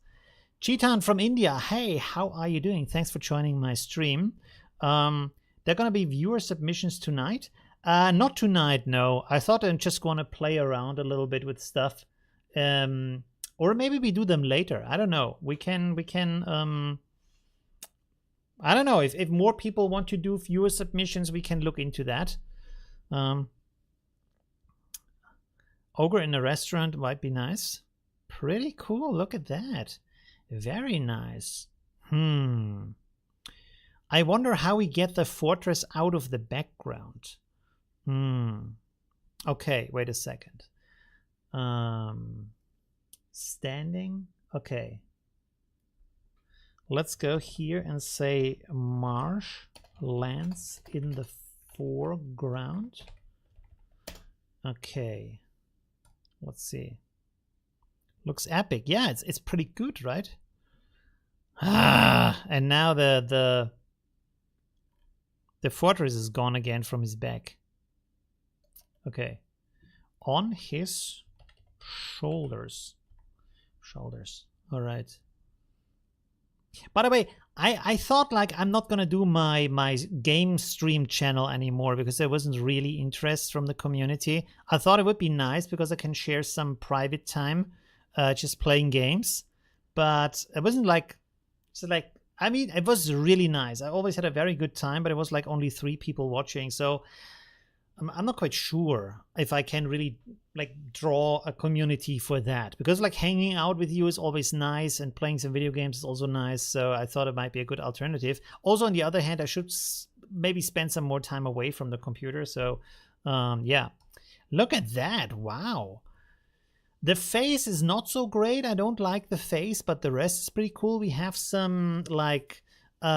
Cheetan from India. Hey, how are you doing? Thanks for joining my stream. There are gonna be viewer submissions tonight. Not tonight, no. I thought I'm just gonna play around a little bit with stuff. Or maybe we do them later. I don't know. We can I don't know, if more people want to do viewer submissions, we can look into that. Ogre in a restaurant might be nice. Pretty cool. Look at that. Very nice. I wonder how we get the fortress out of the background. Okay, wait a second. Standing. Okay. Let's go here and say marsh lands in the foreground. Okay. Let's see. Looks epic. Yeah, it's pretty good, right? And now the fortress is gone again from his back. Okay. On his shoulders. All right. By the way, I thought like I'm not gonna do my game stream channel anymore because there wasn't really interest from the community. I thought it would be nice because I can share some private time just playing games, but it wasn't like, so like, I mean, it was really nice. I always had a very good time, but it was like only 3 people watching, so I'm not quite sure if I can really like draw a community for that, because like hanging out with you is always nice and playing some video games is also nice. So I thought it might be a good alternative. Also, on the other hand, I should maybe spend some more time away from the computer. So yeah, look at that. Wow. The face is not so great. I don't like the face, but the rest is pretty cool. We have some like,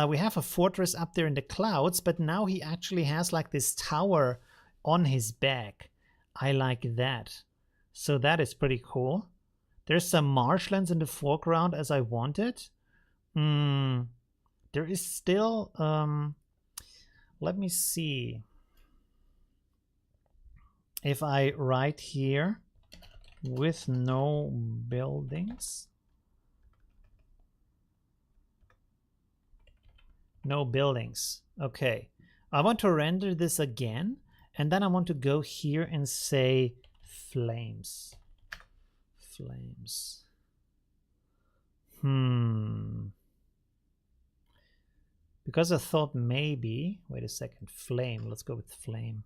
we have a fortress up there in the clouds, but now he actually has like this tower on his back. I like that. So that is pretty cool. There's some marshlands in the foreground as I wanted. There is still, let me see. If I write here with no buildings. No buildings. Okay. I want to render this again. And then I want to go here and say flames. Flames. Because I thought maybe, wait a second, flame. Let's go with flame.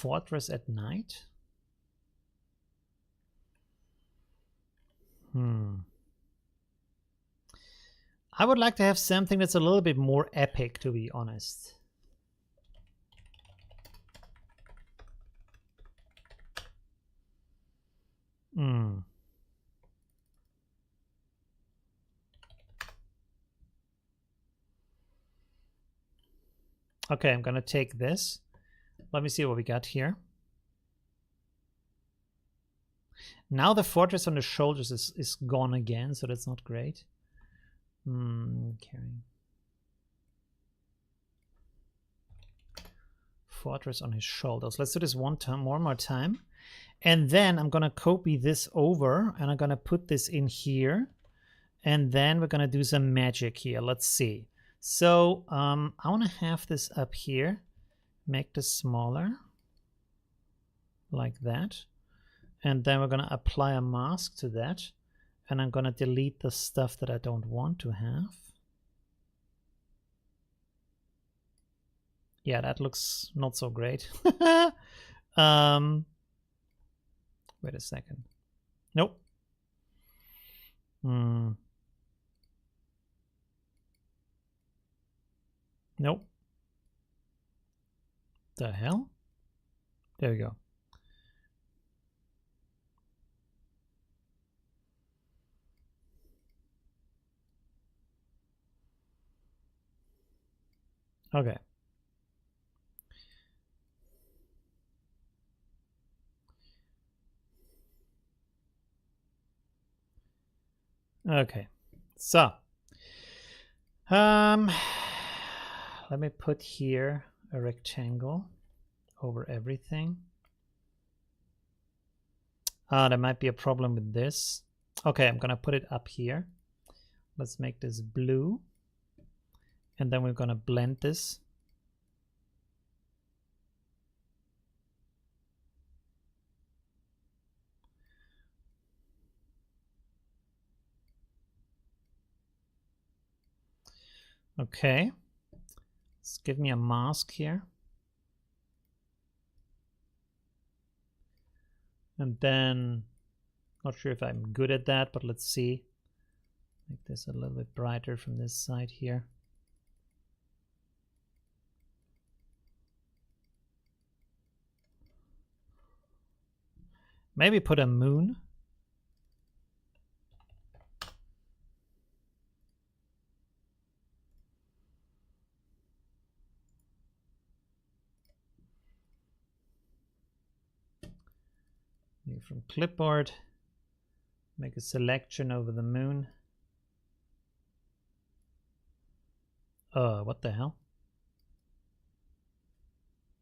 fortress at night? I would like to have something that's a little bit more epic, to be honest. Okay, I'm gonna take this. Let me see what we got here. Now the fortress on the shoulders is gone again, so that's not great. Carrying. Fortress on his shoulders. Let's do this one more time. And then I'm gonna copy this over and I'm gonna put this in here. And then we're gonna do some magic here. Let's see. So I wanna have this up here. Make this smaller. Like that. And then we're gonna apply a mask to that. And I'm gonna delete the stuff that I don't want to have. Yeah, that looks not so great. Wait a second. Nope. Nope. The hell? There we go. Okay. Okay. So, let me put here a rectangle over everything. There might be a problem with this. Okay, I'm gonna put it up here. Let's make this blue. And then we're gonna blend this. Okay. Let's give me a mask here. And then, not sure if I'm good at that, but let's see. Make this a little bit brighter from this side here. Maybe put a moon. From clipboard, make a selection over the moon. What the hell?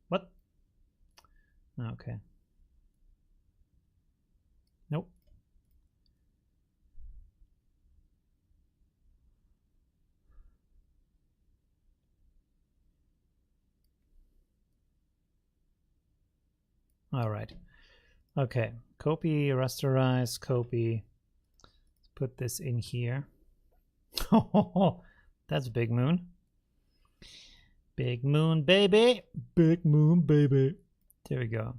What? Okay. Nope. All right. Okay. Copy, rasterize, copy. Let's put this in here. Oh, that's big moon. Big moon, baby. Big moon, baby. There we go.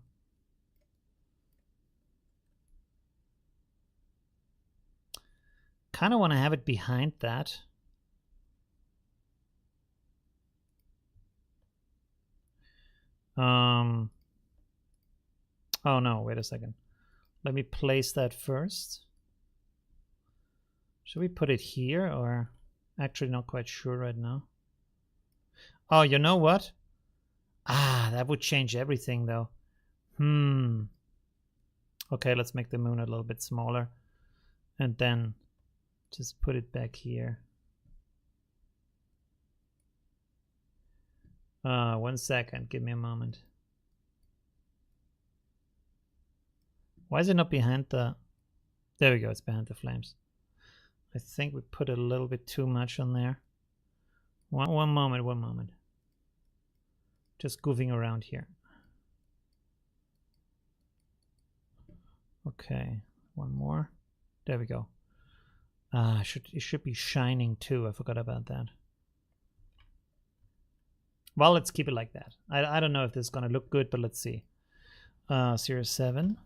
Kind of want to have it behind that. Oh no, wait a second. Let me place that first. Should we put it here or actually not quite sure right now? Oh, you know what? Ah, that would change everything though. Okay, let's make the moon a little bit smaller and then just put it back here. 1 second, give me a moment. Why is it not behind the... There we go, it's behind the flames. I think we put a little bit too much on there. One moment. Just goofing around here. Okay, one more. There we go. It should be shining too. I forgot about that. Well, let's keep it like that. I don't know if this is gonna look good, but let's see. Series 7.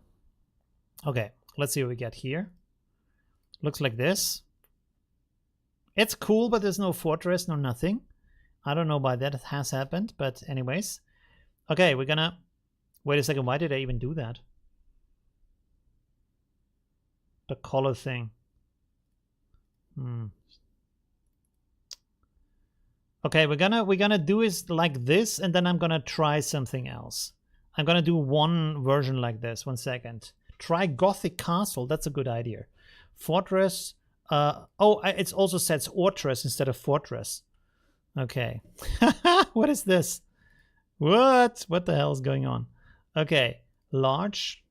Okay, let's see what we get here. Looks like this. It's cool, but there's no fortress, no nothing. I don't know why that has happened, but anyways. Okay, we're gonna... Wait a second, why did I even do that? The color thing. Okay, we're gonna do is like this, and then I'm gonna try something else. I'm gonna do one version like this. 1 second. Try Gothic Castle. That's a good idea. Fortress. It also says Ortress instead of Fortress. Okay. What is this? What? What the hell is going on? Okay. Large.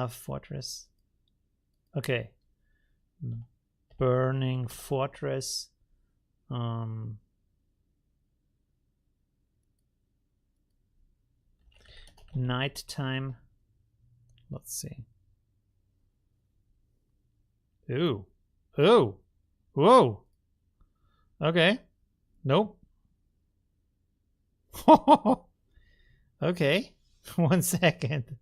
Fortress. Okay. Burning Fortress. Nighttime. Let's see. Ooh. Ooh. Whoa. Okay. Nope. Okay. 1 second.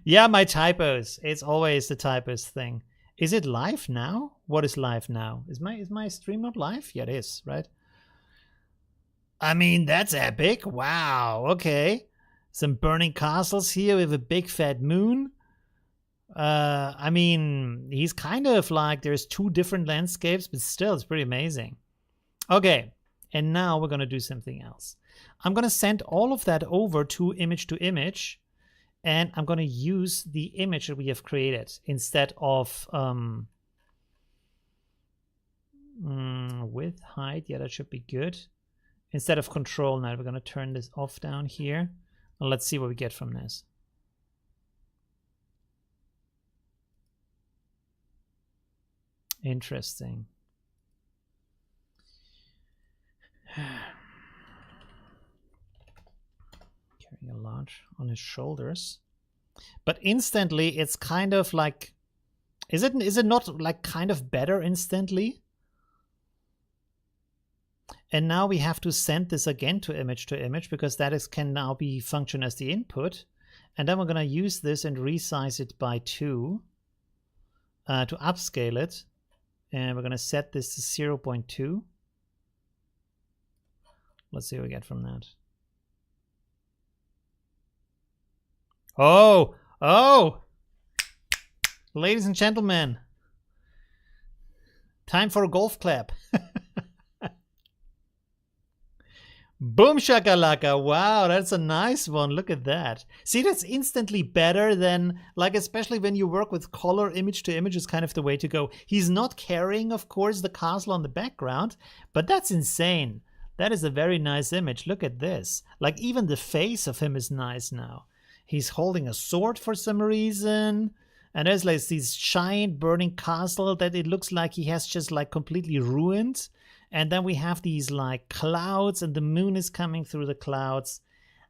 Yeah, my typos. It's always the typos thing. Is it live now? What is live now? Is my stream not live? Yeah, it is, right? I mean, that's epic. Wow. Okay. Some burning castles here with a big fat moon. I mean, he's kind of like there's 2 different landscapes, but still it's pretty amazing. Okay. And now we're going to do something else. I'm going to send all of that over to image, and I'm going to use the image that we have created instead of width, height. Yeah, that should be good. Instead of control, now we're going to turn this off down here. And let's see what we get from this. Interesting. Carrying a large on his shoulders. But instantly, it's kind of like... Is it not like kind of better instantly? And now we have to send this again to image because that can now be function as the input. And then we're going to use this and resize it by 2 to upscale it. And we're going to set this to 0.2. Let's see what we get from that. Oh! Ladies and gentlemen, time for a golf clap. Boom shakalaka. Wow, that's a nice one. Look at that. See, that's instantly better than, like, especially when you work with color, image to image is kind of the way to go. He's not carrying, of course, the castle on the background, but that's insane. That is a very nice image. Look at this. Like, even the face of him is nice now. He's holding a sword for some reason. And there's like this giant burning castle that it looks like he has just like completely ruined. And then we have these like clouds and the moon is coming through the clouds.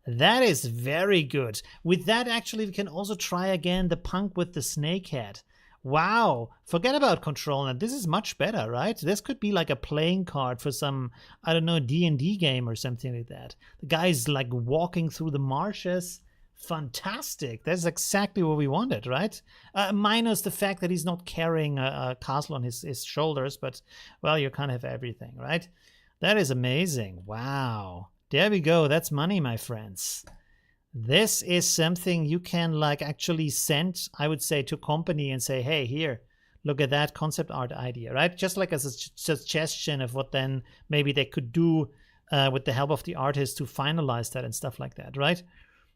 That is very good. With that, actually, we can also try again the punk with the snake head. Wow. Forget about control. Now, this is much better, right? This could be like a playing card for some, I don't know, D&D game or something like that. The guy's like walking through the marshes. Fantastic. That's exactly what we wanted, right? Minus the fact that he's not carrying a castle on his shoulders, but, well, you can't have everything, right? That is amazing. Wow. There we go. That's money, my friends. This is something you can, like, actually send, I would say, to company and say, hey, here, look at that concept art idea, right? Just like as a suggestion of what then maybe they could do with the help of the artist to finalize that and stuff like that, right?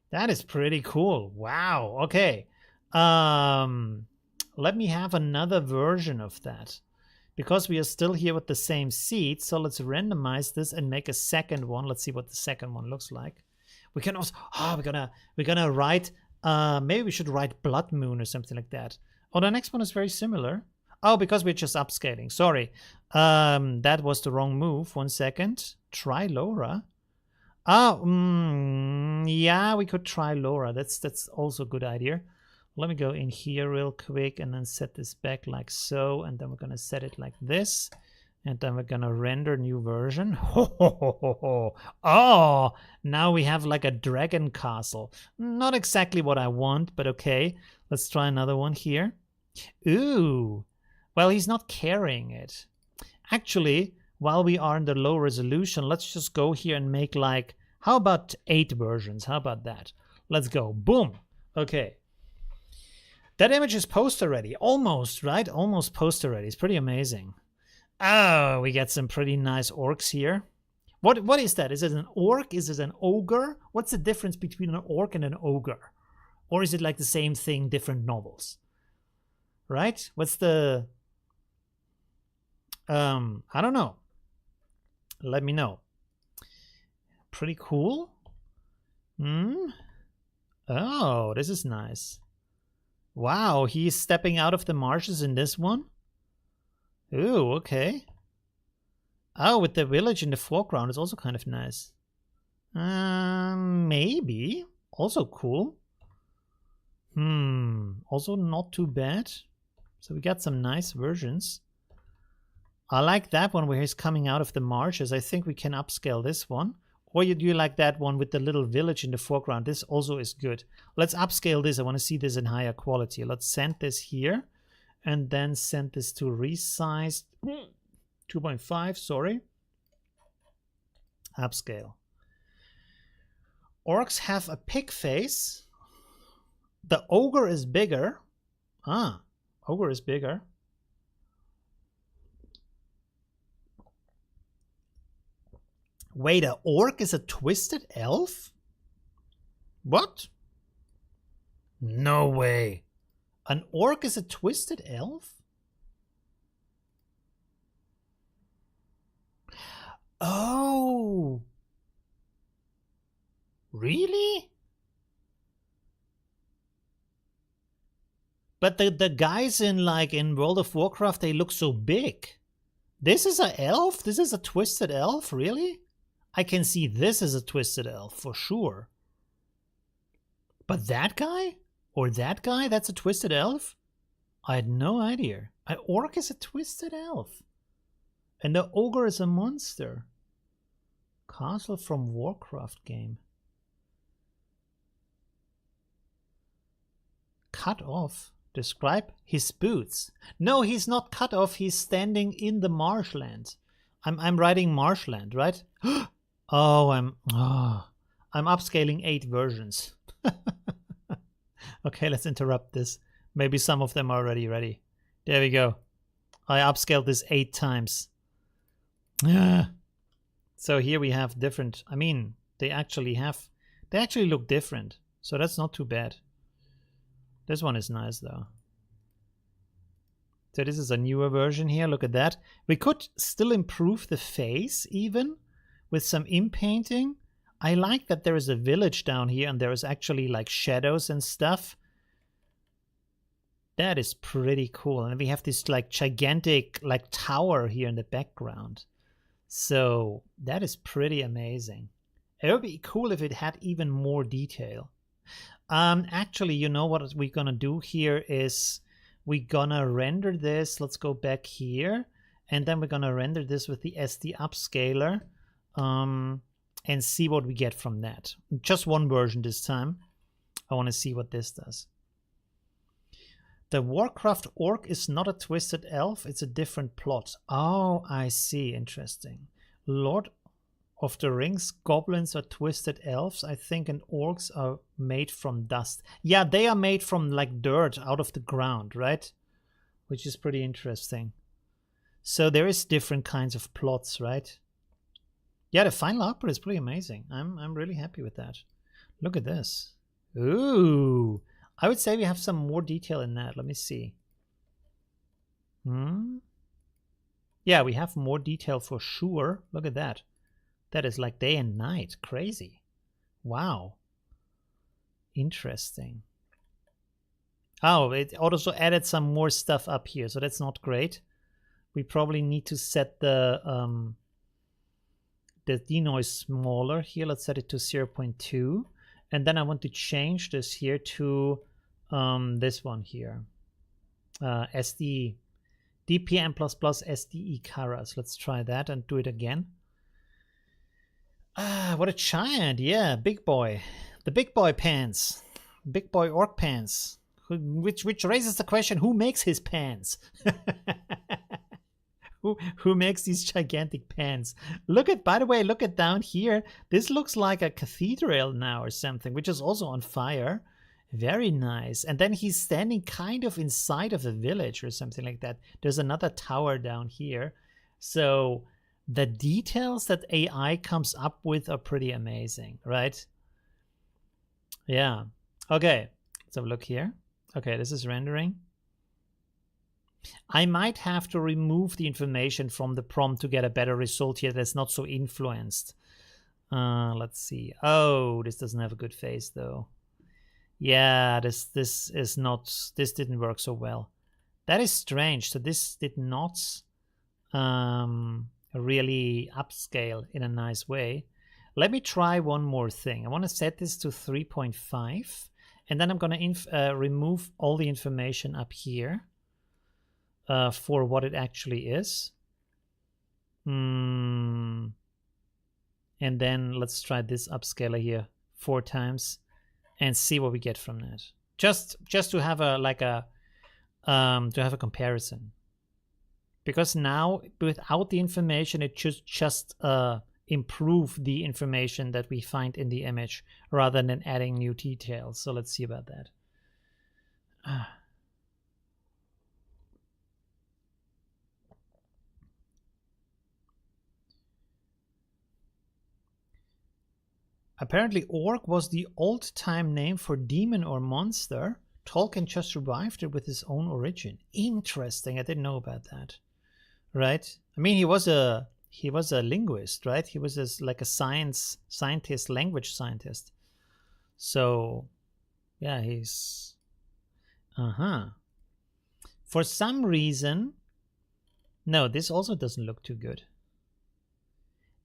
That is pretty cool. Wow. Okay. Let me have another version of that because we are still here with the same seed. So let's randomize this and make a second one. Let's see what the second one looks like. We can also, we're gonna write, maybe we should write Blood Moon or something like that. Oh, the next one is very similar. Oh, because we're just upscaling. Sorry. That was the wrong move. 1 second. Try Laura. Yeah, we could try Laura. That's also a good idea. Let me go in here real quick and then set this back like so, and then we're gonna set it like this. And then we're gonna render new version. Oh, now we have like a dragon castle. Not exactly what I want, but okay. Let's try another one here. Ooh, well, he's not carrying it. Actually, while we are in the low resolution, let's just go here and make like, how about 8 versions? How about that? Let's go. Boom. Okay. That image is poster ready. Almost, right? Almost poster ready. It's pretty amazing. Oh, we get some pretty nice orcs here. What is that? Is it an orc? Is it an ogre? What's the difference between an orc and an ogre? Or is it like the same thing, different novels? Right? What's the... I don't know. Let me know. Pretty cool. Oh, this is nice. Wow, he's stepping out of the marshes in this one? Ooh, okay. Oh, with the village in the foreground is also kind of nice. Maybe. Also cool. Also not too bad. So we got some nice versions. I like that one where he's coming out of the marshes. I think we can upscale this one. Or you do like that one with the little village in the foreground. This also is good. Let's upscale this. I want to see this in higher quality. Let's send this here. And then send this to resized 2.5, sorry. Upscale. Orcs have a pig face. The ogre is bigger. Ah, ogre is bigger. Wait, a orc is a twisted elf? What? No way. An orc is a twisted elf? Oh. Really? But the guys in World of Warcraft, they look so big. This is an elf? This is a twisted elf? Really? I can see this as a twisted elf for sure. But that guy? Or that guy? That's a twisted elf? I had no idea. An orc is a twisted elf. And the ogre is a monster. Castle from Warcraft game. Cut off. Describe his boots. No, he's not cut off. He's standing in the marshland. I'm writing marshland, right? Oh, I'm upscaling 8 versions. Okay, let's interrupt this. Maybe some of them are already ready. There we go. I upscaled this 8 times. So here we have different, I mean, they actually look different. So that's not too bad. This one is nice though. So this is a newer version here. Look at that. We could still improve the face even with some inpainting. I like that there is a village down here and there is actually like shadows and stuff. That is pretty cool. And we have this like gigantic like tower here in the background. So that is pretty amazing. It would be cool if it had even more detail. Actually, you know what we're gonna do here is we're gonna render this. Let's go back here. And then we're gonna render this with the SD upscaler. And see what we get from that. Just one version this time. I want to see what this does. The Warcraft orc is not a twisted elf. It's a different plot. Oh, I see. Interesting. Lord of the Rings, goblins are twisted elves, I think, and orcs are made from dust. Yeah, they are made from like dirt out of the ground, right? Which is pretty interesting. So there is different kinds of plots, right? Yeah, the final output is pretty amazing. I'm really happy with that. Look at this. Ooh. I would say we have some more detail in that. Let me see. Yeah, we have more detail for sure. Look at that. That is like day and night. Crazy. Wow. Interesting. Oh, it also added some more stuff up here, so that's not great. We probably need to set the denoise smaller here. Let's set it to 0.2. And then I want to change this here to this one here. SD DPM++ SDE Caras. Let's try that and do it again. Ah, what a giant. Yeah, big boy. The big boy pants. Big boy orc pants. Which raises the question, who makes his pants? Who makes these gigantic pants? Look at, by the way, look at down here. This looks like a cathedral now or something, which is also on fire. Very nice. And then he's standing kind of inside of a village or something like that. There's another tower down here. So the details that AI comes up with are pretty amazing, right? Yeah. Okay. Let's have a look here. Okay, this is rendering. I might have to remove the information from the prompt to get a better result here that's not so influenced. Let's see. Oh, this doesn't have a good face though. Yeah, this didn't work so well. That is strange. So this did not really upscale in a nice way. Let me try one more thing. I want to set this to 3.5, and then I'm going to remove all the information up here for what it actually is. And then let's try this upscaler here 4 times and see what we get from that. Just to have a comparison. Because now without the information, it just improve the information that we find in the image rather than adding new details. So let's see about that. Apparently orc was the old-time name for demon or monster. Tolkien just revived it with his own origin. Interesting. I didn't know about that. Right? I mean, he was a linguist, right? He was like a scientist, language scientist. So, yeah, he's For some reason, no, this also doesn't look too good.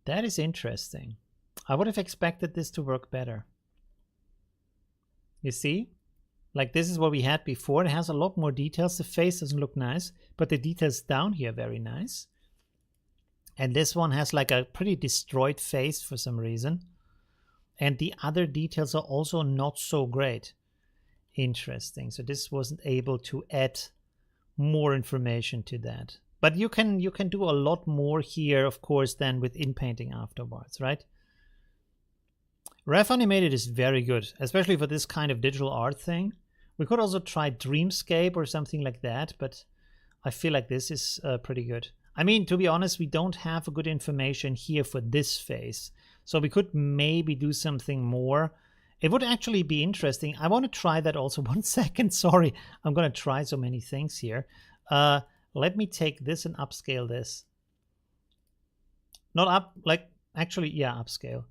That is interesting. I would have expected this to work better. You see? Like this is what we had before. It has a lot more details. The face doesn't look nice, but the details down here are very nice. And this one has like a pretty destroyed face for some reason. And the other details are also not so great. Interesting. So this wasn't able to add more information to that. But you can do a lot more here, of course, than with in-painting afterwards, right? Ref Animated is very good, especially for this kind of digital art thing. We could also try Dreamscape or something like that, but I feel like this is pretty good. I mean, to be honest, we don't have a good information here for this face, so we could maybe do something more. It would actually be interesting. I want to try that also. 1 second, sorry. I'm going to try so many things here. Let me take this and upscale this. Not up, like, actually, yeah, upscale.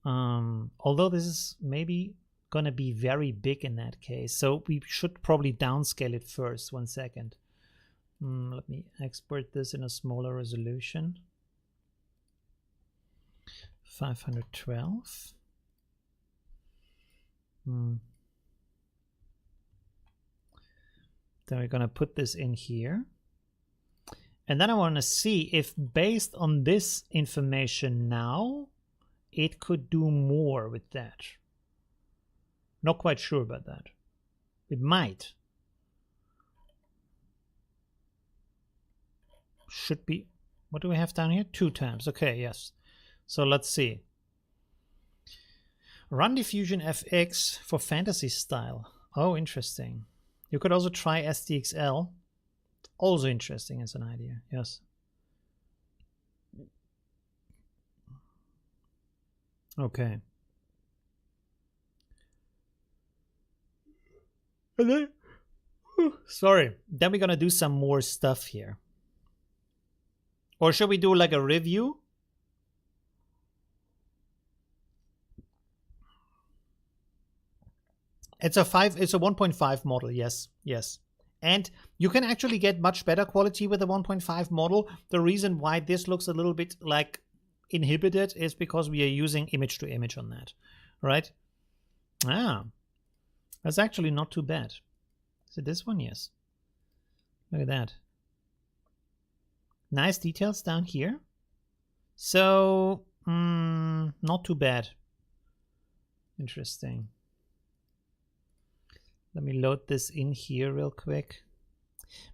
Although this is maybe gonna be very big in that case, so we should probably downscale it first. 1 second. Let me export this in a smaller resolution. 512. Then we're gonna put this in here. And then I want to see if based on this information now, it could do more with that. Not quite sure about that. It might. Should be. What do we have down here? 2 times. Okay, yes. So let's see. Run Diffusion FX for fantasy style. Oh, interesting. You could also try SDXL. Also interesting as an idea. Yes. Okay. And then, sorry. Then we're gonna do some more stuff here. Or should we do like a review? It's a 1.5 model. Yes, yes. And you can actually get much better quality with the 1.5 model. The reason why this looks a little bit like inhibited is because we are using image to image on that, right? That's actually not too bad. Is it this one? Yes. Look at that. Nice details down here. So, not too bad. Interesting. Let me load this in here real quick.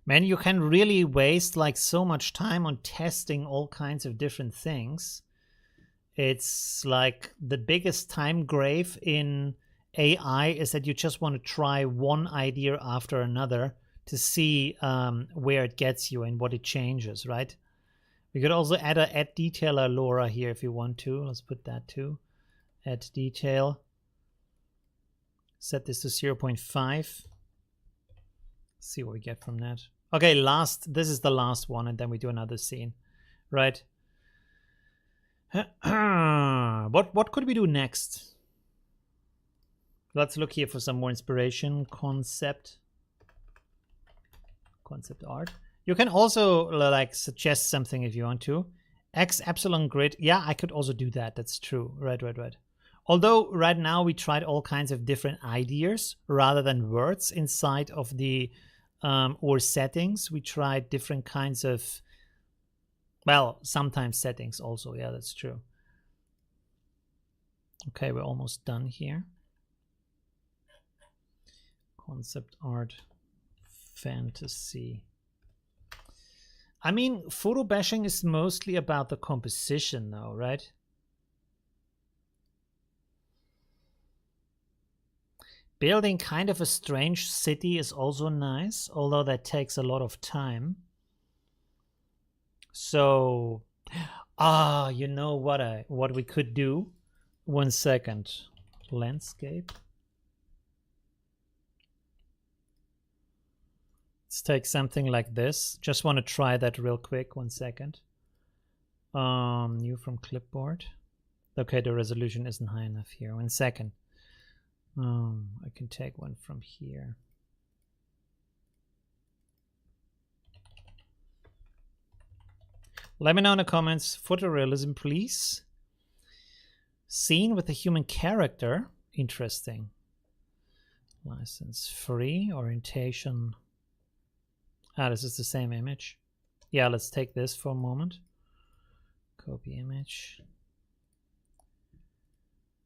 Man, you can really waste like so much time on testing all kinds of different things. It's like the biggest time grave in AI is that you just want to try one idea after another to see where it gets you and what it changes, right? We could also add a add detailer LoRa here if you want to. Let's put that too. Add detail. Set this to 0.5. See what we get from that. Okay, this is the last one, and then we do another scene, right? What could we do next? Let's look here for some more inspiration. Concept art. You can also like suggest something if you want to. X epsilon grid. Yeah, I could also do that. That's true. Right. Although right now we tried all kinds of different ideas rather than words inside of the or settings. We tried different kinds of, well, sometimes settings also. Yeah, that's true. Okay, we're almost done here. Concept art, fantasy. I mean, photobashing is mostly about the composition though, right? Building kind of a strange city is also nice, although that takes a lot of time. So, you know what we could do? 1 second. Landscape. Let's take something like this. Just want to try that real quick. 1 second. New from clipboard. Okay, the resolution isn't high enough here. 1 second. I can take one from here. Let me know in the comments. Photorealism, please. Scene with a human character. Interesting. License free. Orientation. This is the same image. Yeah, let's take this for a moment. Copy image.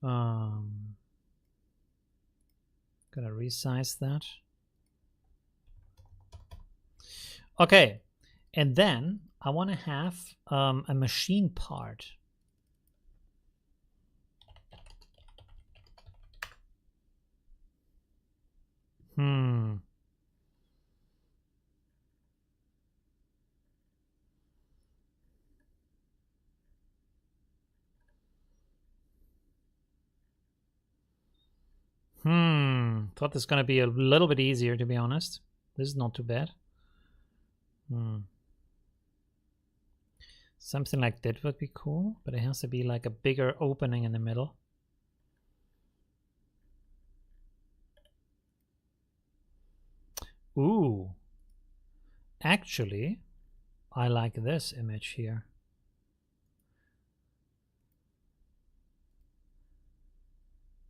Gonna resize that. Okay, and then I want to have a machine part. Thought this was gonna be a little bit easier, to be honest. This is not too bad. Something like that would be cool, but it has to be like a bigger opening in the middle. Ooh. Actually, I like this image here.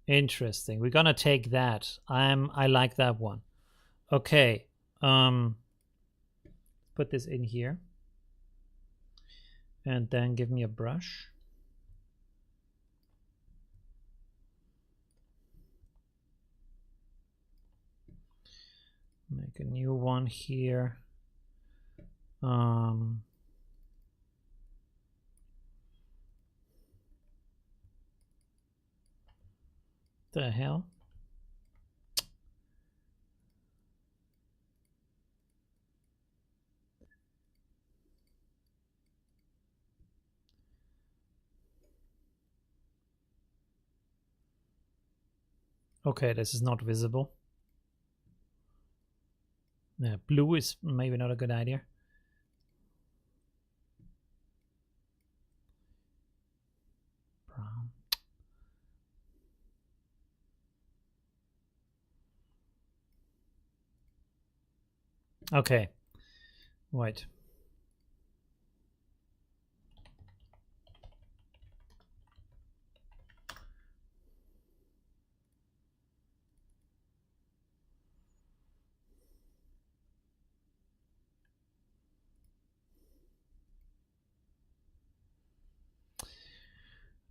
Interesting. We're gonna take that. I like that one. Okay. Put this in here. And then give me a brush. Make a new one here. The hell? Okay, this is not visible. Yeah, blue is maybe not a good idea. Brown. Okay. Wait.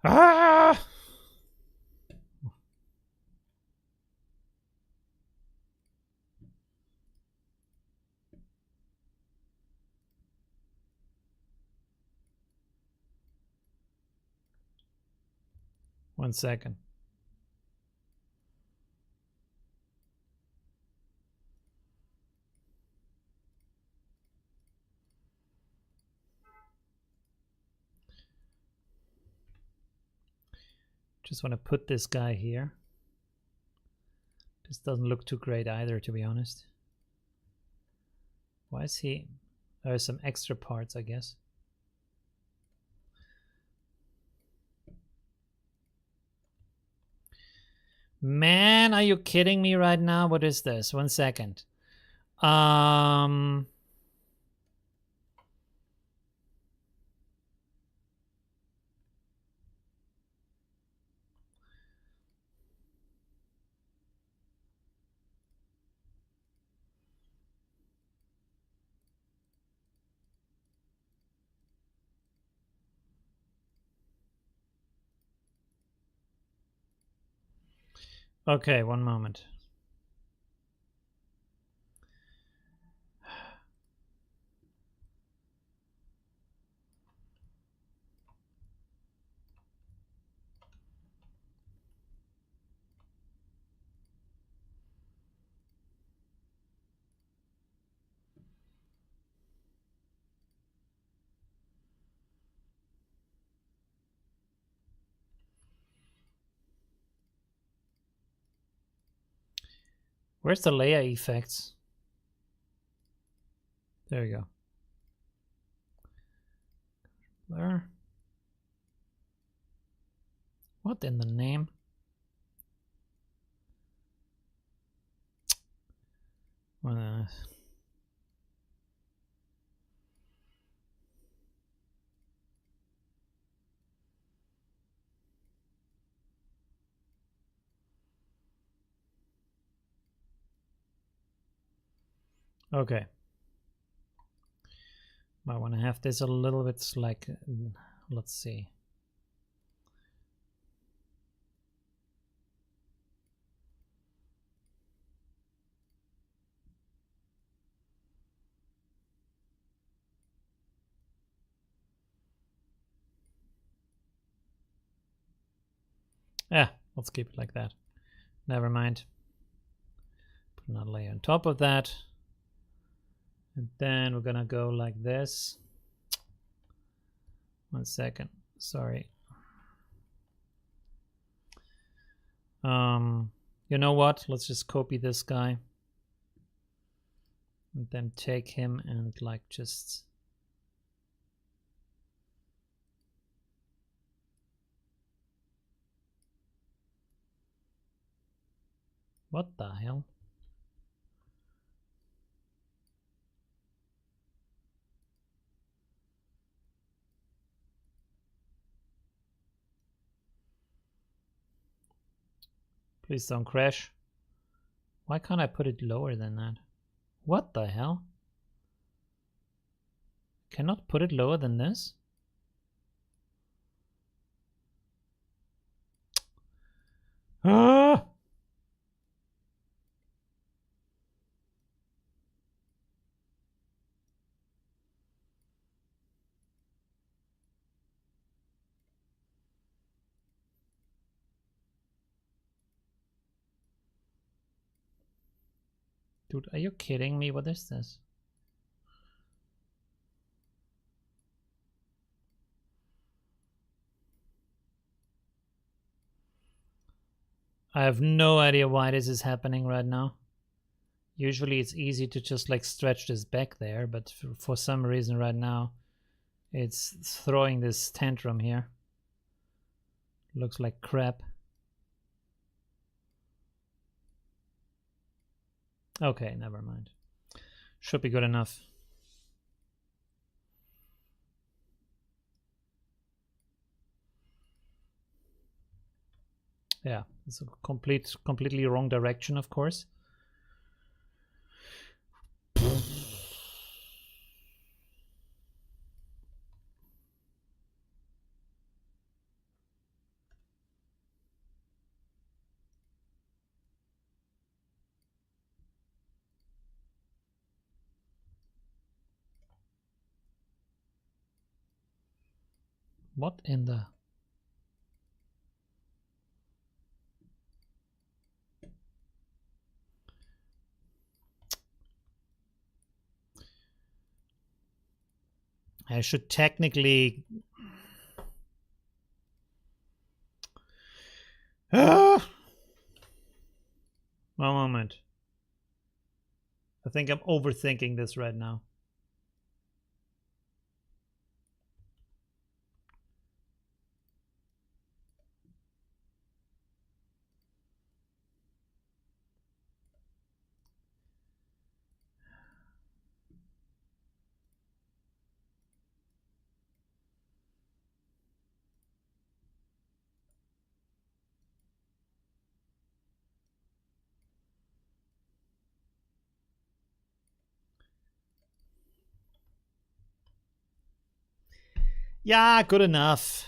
Ah! One second. Just want to put this guy here. This doesn't look too great either, to be honest. Why is he... There's some extra parts, I guess. Man, are you kidding me right now? What is this? One second. Okay, one moment. Where's the layer effects? There you go. Blur. What in the name? Okay. I want to have this a little bit like, let's see. Yeah, let's keep it like that. Never mind. Put another layer on top of that. And then we're gonna go like this. One second, sorry. You know what? Let's just copy this guy. And then take him and like just... What the hell? Please don't crash. Why can't I put it lower than that? What the hell? Cannot put it lower than this? Ah! Dude, are you kidding me? What is this? I have no idea why this is happening right now. Usually it's easy to just like stretch this back there, but for some reason right now it's throwing this tantrum here. Looks like crap. Okay, never mind. Should be good enough. Yeah, it's a completely wrong direction, of course. What in the... I should technically... One moment. I think I'm overthinking this right now. Yeah, good enough.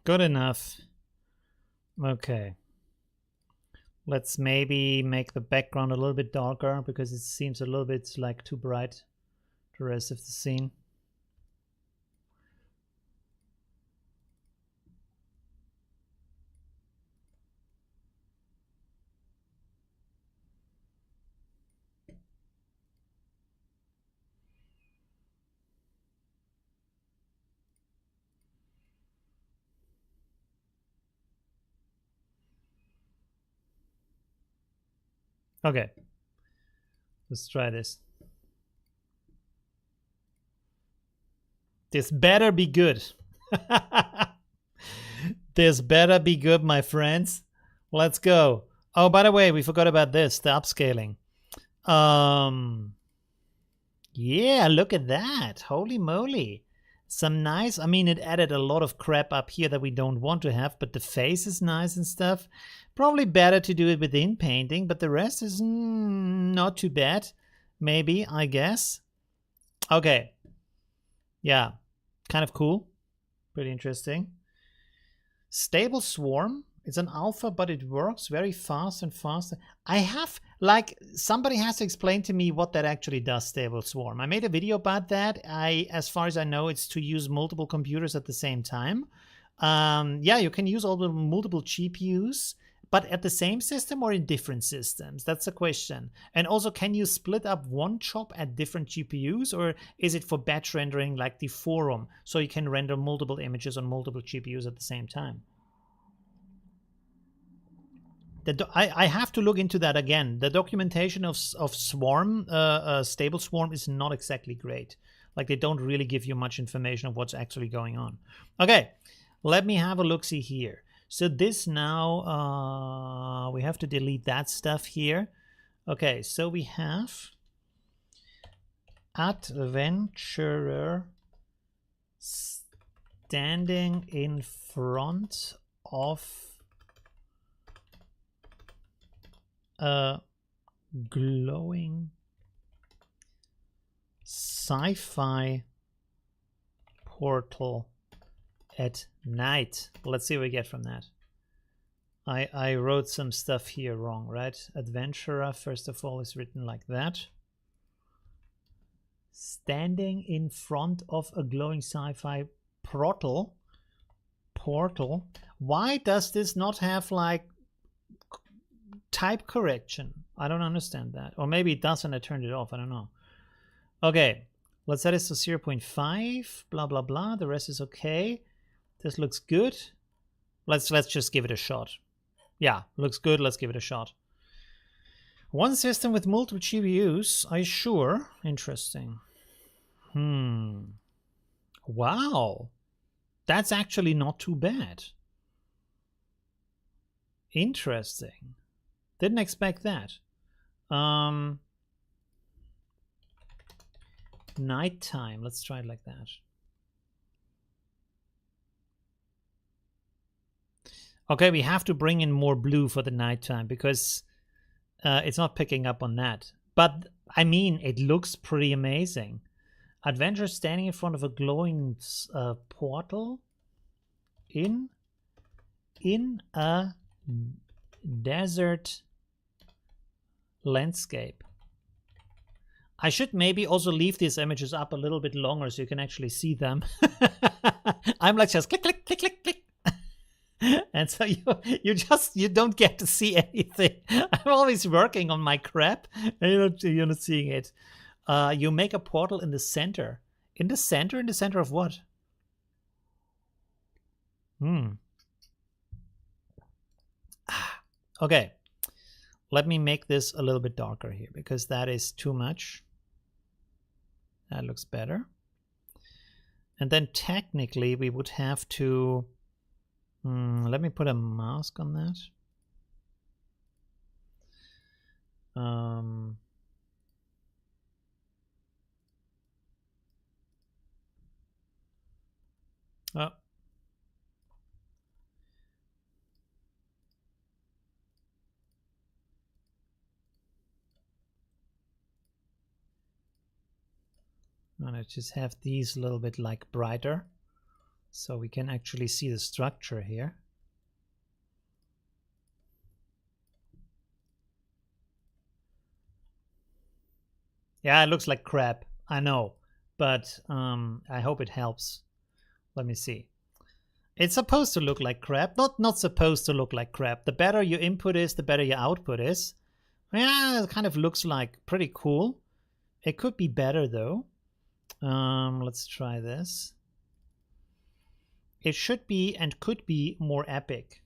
Good enough. Okay. Let's maybe make the background a little bit darker because it seems a little bit like too bright, the rest of the scene. Okay. Let's try this. This better be good. This better be good, my friends. Let's go. Oh, by the way, we forgot about this, the upscaling. Yeah, look at that. Holy moly. Some nice, I mean, it added a lot of crap up here that we don't want to have, but the face is nice and stuff. Probably better to do it within painting, but the rest is not too bad. Maybe, I guess. Okay. Yeah, kind of cool. Pretty interesting. Stable Swarm. It's an alpha, but it works very fast and faster. I have, like, somebody has to explain to me what that actually does, Stable Swarm. I made a video about that. As far as I know, it's to use multiple computers at the same time. Yeah, you can use all the multiple GPUs, but at the same system or in different systems? That's the question. And also, can you split up one job at different GPUs, or is it for batch rendering like the forum, so you can render multiple images on multiple GPUs at the same time? I have to look into that again. The documentation of Swarm, Stable Swarm, is not exactly great. Like, they don't really give you much information of what's actually going on. Okay, let me have a look-see here. So this now, we have to delete that stuff here. Okay, so we have adventurer standing in front of a glowing sci-fi portal at night. Let's see what we get from that. I wrote some stuff here wrong, right? Adventurer, first of all, is written like that. Standing in front of a glowing sci-fi portal. Why does this not have like type correction? I don't understand that. Or maybe it does and I turned it off. I don't know. Okay, let's set this to 0.5, blah, blah, blah. The rest is okay. This looks good. Let's just give it a shot. Yeah, looks good. Let's give it a shot. One system with multiple GPUs. Are you sure? Interesting. Wow. That's actually not too bad. Interesting. Didn't expect that. Nighttime. Let's try it like that. Okay, we have to bring in more blue for the nighttime because it's not picking up on that. But, I mean, it looks pretty amazing. Adventurer standing in front of a glowing portal in a desert landscape. I should maybe also leave these images up a little bit longer so you can actually see them. I'm like just click, click, click, click, click. And so you don't get to see anything. I'm always working on my crap and you're not seeing it. You make a portal in the center. In the center? In the center of what? Okay. Let me make this a little bit darker here because that is too much. That looks better. And then technically we would have to, let me put a mask on that. Oh. And I just have these a little bit like brighter so we can actually see the structure here. Yeah, it looks like crap. I know, but I hope it helps. Let me see. It's supposed to look like crap. Not supposed to look like crap. The better your input is, the better your output is. Yeah, it kind of looks like pretty cool. It could be better though. Let's try this. It should be and could be more epic.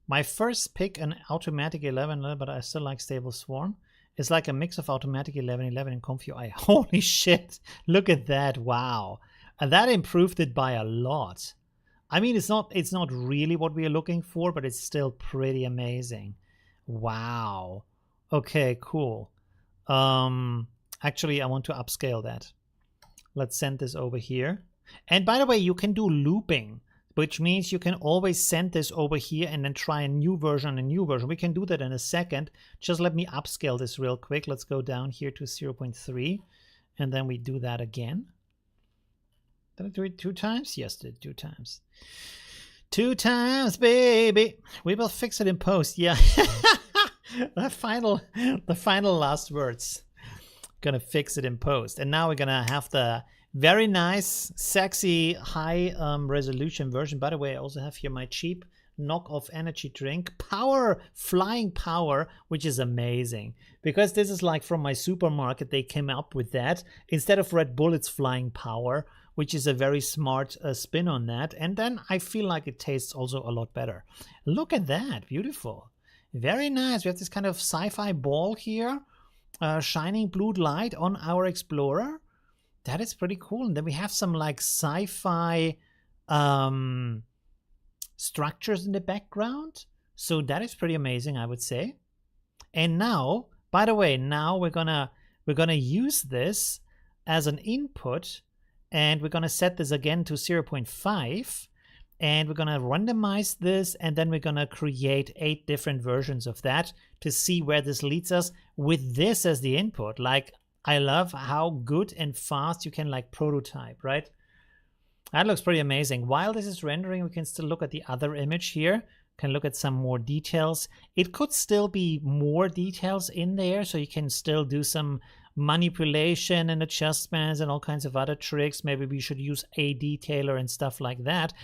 My first pick, an automatic 1111, but I still like Stable Swarm. It's like a mix of automatic 1111 and Comfy AI. Holy shit! Look at that! Wow, and that improved it by a lot. I mean, it's not really what we are looking for, but it's still pretty amazing. Wow. Okay, cool. Actually, I want to upscale that. Let's send this over here. And by the way, you can do looping, which means you can always send this over here and then try a new version, We can do that in a second. Just let me upscale this real quick. Let's go down here to 0.3 and then we do that again. Did I do it 2 times? Yes, did 2 times. 2 times, baby. We will fix it in post. Yeah. the final last words. Gonna fix it in post. And now we're gonna have the very nice, sexy, high resolution version. By the way, I also have here my cheap knockoff energy drink, flying power, which is amazing because this is like from my supermarket. They came up with that instead of Red Bull. It's flying power, which is a very smart spin on that. And then I feel like it tastes also a lot better. Look at that, beautiful, very nice. We have this kind of sci-fi ball here, shining blue light on our explorer. That is pretty cool. And then we have some like sci-fi structures in the background. So that is pretty amazing, I would say. And now, by the way, now we're gonna use this as an input, and we're gonna set this again to 0.5, and we're gonna randomize this, and then we're gonna create 8 different versions of that to see where this leads us with this as the input. Like, I love how good and fast you can like prototype, right? That looks pretty amazing. While this is rendering, we can still look at the other image here. Can look at some more details. It could still be more details in there, so you can still do some manipulation and adjustments and all kinds of other tricks. Maybe we should use a detailer and stuff like that.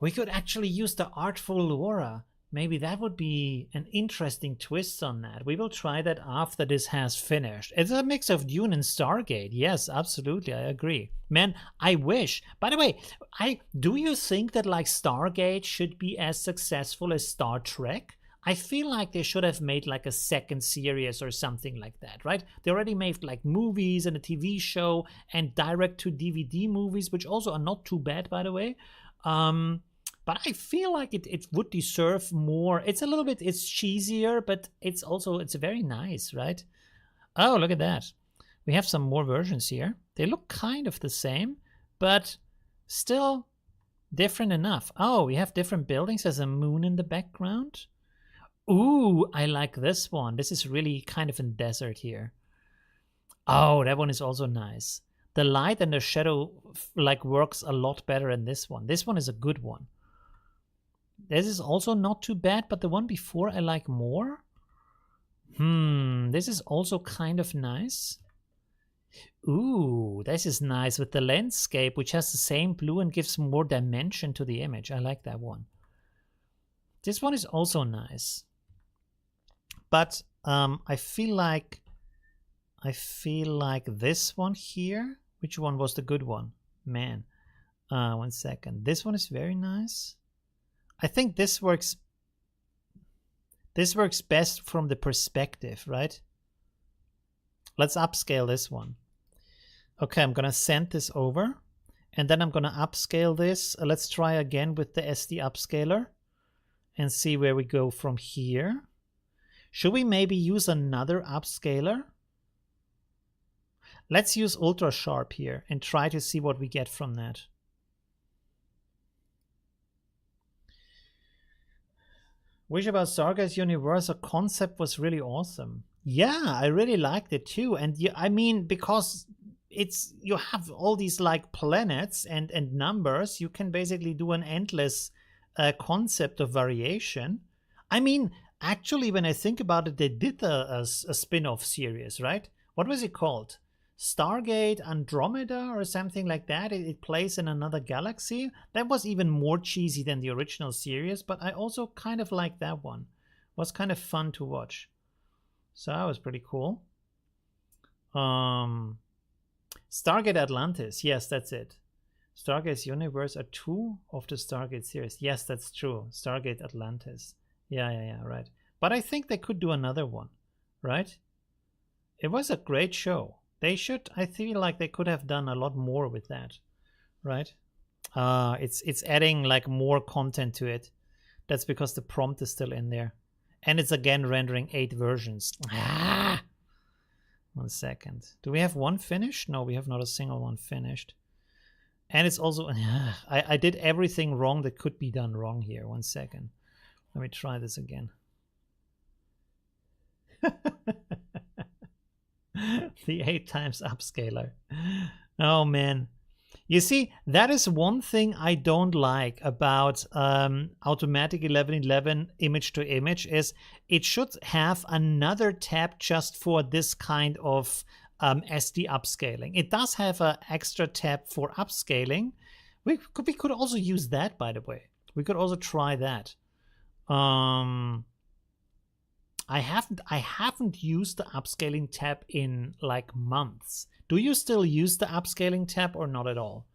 We could actually use the Artful LoRa. Maybe that would be an interesting twist on that. We will try that after this has finished. It's a mix of Dune and Stargate. Yes, absolutely, I agree. Man, I wish. By the way, do you think that like Stargate should be as successful as Star Trek? I feel like they should have made like a second series or something like that, right? They already made like movies and a TV show and direct to DVD movies, which also are not too bad, by the way. But I feel like it would deserve more. It's a little bit, it's cheesier, but it's very nice, right? Oh, look at that. We have some more versions here. They look kind of the same, but still different enough. Oh, we have different buildings. There's a moon in the background. Ooh, I like this one. This is really kind of in desert here. Oh, that one is also nice. The light and the shadow like works a lot better in this one. This one is a good one. This is also not too bad, but the one before I like more. This is also kind of nice. Ooh, this is nice with the landscape, which has the same blue and gives more dimension to the image. I like that one. This one is also nice. But I feel like this one here. Which one was the good one? Man. 1 second. This one is very nice. I think this works best from the perspective, right? Let's upscale this one. Okay, I'm gonna send this over, and then I'm gonna upscale this. Let's try again with the SD upscaler and see where we go from here. Should we maybe use another upscaler? Let's use ultra sharp here and try to see what we get from that. Wish about Sarikas Universal concept was really awesome. Yeah, I really liked it too. And I mean, because you have all these like planets and numbers, you can basically do an endless concept of variation. I mean, actually, when I think about it, they did a spin-off series, right? What was it called? Stargate Andromeda or something like that. It plays in another galaxy. That was even more cheesy than the original series, but I also kind of like that one. It was kind of fun to watch. So that was pretty cool. Stargate Atlantis. Yes, that's it. Stargate Universe are 2 of the Stargate series. Yes, that's true. Stargate Atlantis. Yeah, right. But I think they could do another one, right? It was a great show. They should, I feel like they could have done a lot more with that, right? It's adding like more content to it. That's because the prompt is still in there. And it's again rendering 8 versions. 1 second. Do we have one finished? No, we have not a single one finished. And it's also, I did everything wrong that could be done wrong here. 1 second. Let me try this again. The 8 times upscaler. Oh man. You see, that is one thing I don't like about automatic 1111 image to image is it should have another tab just for this kind of SD upscaling. It does have an extra tab for upscaling. We could also use that, by the way. We could also try that. I haven't used the upscaling tab in like months. Do you still use the upscaling tab or not at all?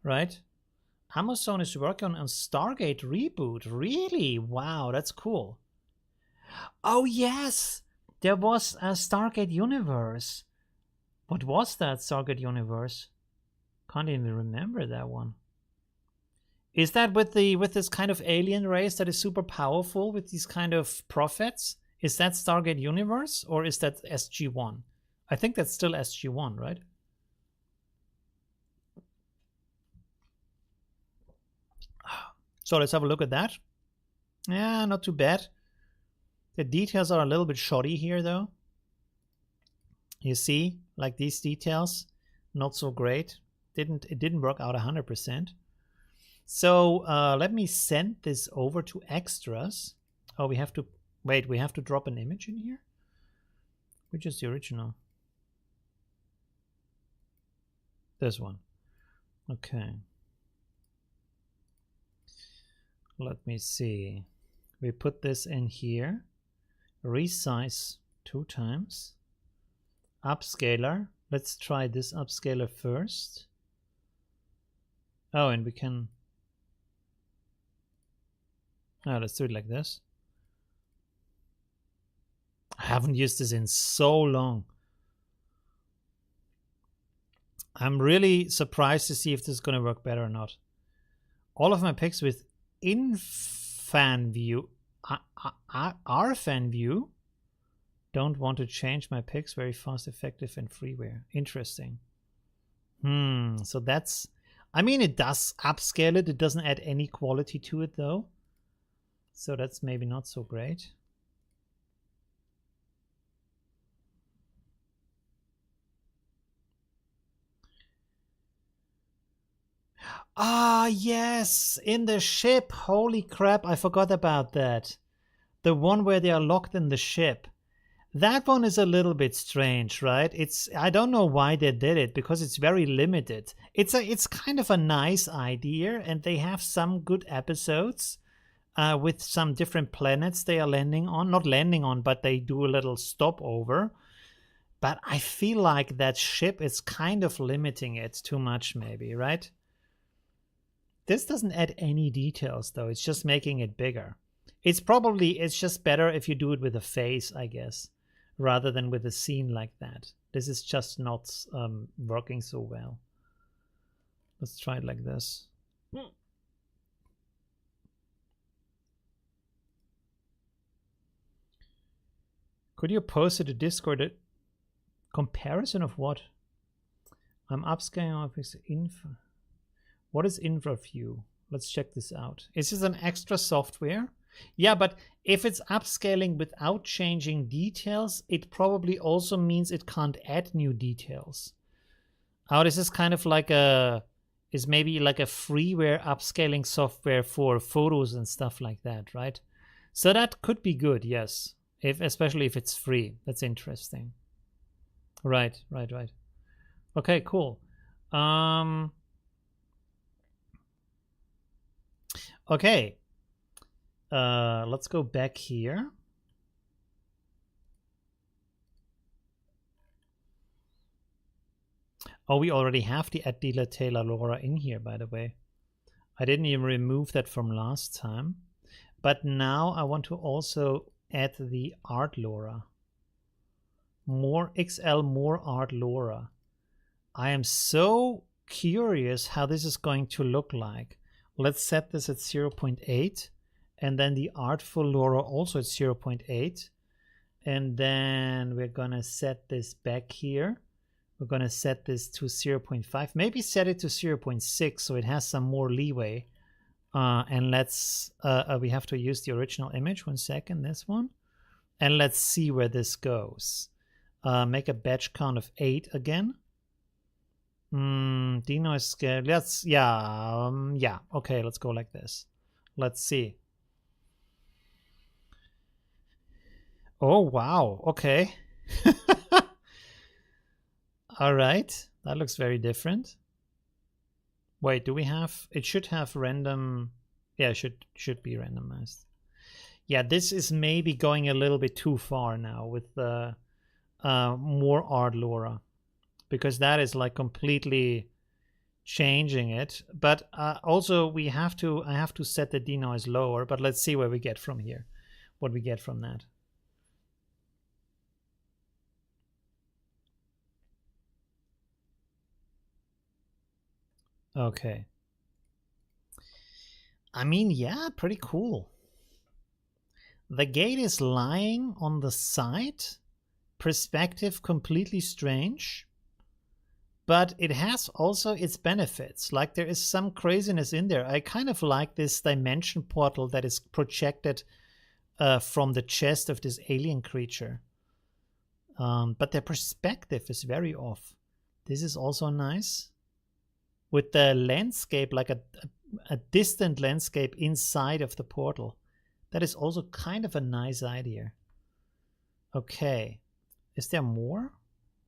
Right? Amazon is working on Stargate reboot. Really? Wow, that's cool. Oh yes, there was a Stargate Universe. What was that Stargate Universe? Can't even remember that one. Is that with this kind of alien race that is super powerful with these kind of prophets? Is that Stargate Universe or is that SG-1? I think that's still SG-1, right? So let's have a look at that. Yeah, not too bad. The details are a little bit shoddy here, though. You see, like these details, not so great. It didn't work out 100%. So let me send this over to extras. Oh, we have to wait. We have to drop an image in here. Which is the original? This one. Okay. Let me see. We put this in here. Resize 2 times. Upscaler. Let's try this upscaler first. Oh, and we can... Oh, let's do it like this. I haven't used this in so long. I'm really surprised to see if this is going to work better or not. All of my pics with in-fan view, R-fan view, don't want to change my pics very fast, effective, and freeware. Interesting. So that's... I mean, it does upscale it. It doesn't add any quality to it, though. So that's maybe not so great. Ah, yes, in the ship. Holy crap, I forgot about that. The one where they are locked in the ship. That one is a little bit strange, right? I don't know why they did it because it's very limited. It's kind of a nice idea, and they have some good episodes with some different planets they are landing on. Not landing on, but they do a little stopover. But I feel like that ship is kind of limiting it too much, maybe, right? This doesn't add any details, though. It's just making it bigger. It's just better if you do it with a face, I guess, rather than with a scene like that. This is just not working so well. Let's try it like this. Could you post it to Discord a comparison of what? I'm upscaling of this info. What is InfraView? Let's check this out. Is this an extra software? Yeah, but if it's upscaling without changing details, it probably also means it can't add new details. Oh, this is kind of like is maybe like a freeware upscaling software for photos and stuff like that, right? So that could be good, yes. Especially if it's free. That's interesting. Right. Okay, cool. Okay. Let's go back here. Oh, we already have the Add Dealer Taylor Laura in here, by the way. I didn't even remove that from last time. But now I want to also add the Art Laura. More XL, more Art Laura. I am so curious how this is going to look like. Let's set this at 0.8. And then the Artful Laura also at 0.8. And then we're going to set this back here. We're going to set this to 0.5. Maybe set it to 0.6 so it has some more leeway. And let's, we have to use the original image. 1 second, this one. And let's see where this goes. Make a batch count of 8 again. Denoise scale. Yeah. Okay, let's go like this. Let's see. Oh, wow. Okay. All right. That looks very different. Wait, do we have... It should have random... Yeah, it should be randomized. Yeah, this is maybe going a little bit too far now with the more Art Laura. Because that is like completely changing it. But also I have to set the denoise lower. But let's see where we get from here. What we get from that. Okay. I mean, yeah, pretty cool. The gate is lying on the side. Perspective completely strange. But it has also its benefits. Like there is some craziness in there. I kind of like this dimension portal that is projected from the chest of this alien creature. But the perspective is very off. This is also nice. With the landscape, like a distant landscape inside of the portal. That is also kind of a nice idea. Okay. Is there more?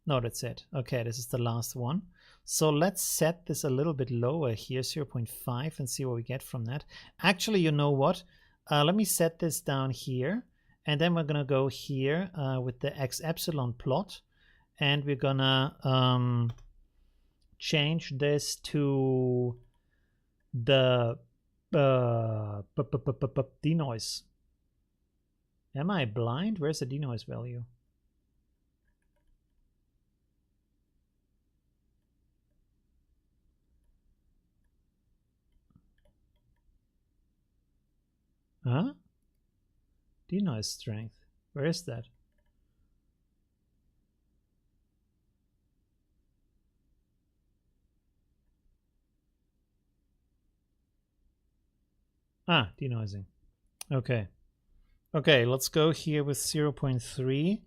No, that's it. Okay, this is the last one. So let's set this a little bit lower here, 0.5, and see what we get from that. Actually, you know what? Let me set this down here. And then we're going to go here with the x epsilon plot. And we're going to change this to the denoise. Am I blind? Where's the denoise value? Huh? Denoise strength. Where is that? Ah, denoising. Okay. Okay, let's go here with 0.3,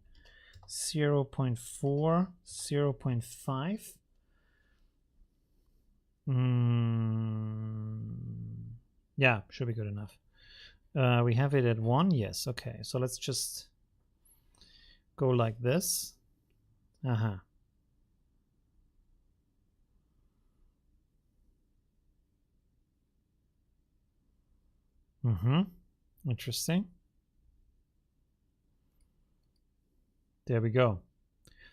0.4, 0.5. Yeah, should be good enough. We have it at 1. Yes, okay. So let's just go like this. Uh-huh. Mm-hmm. Interesting. There we go.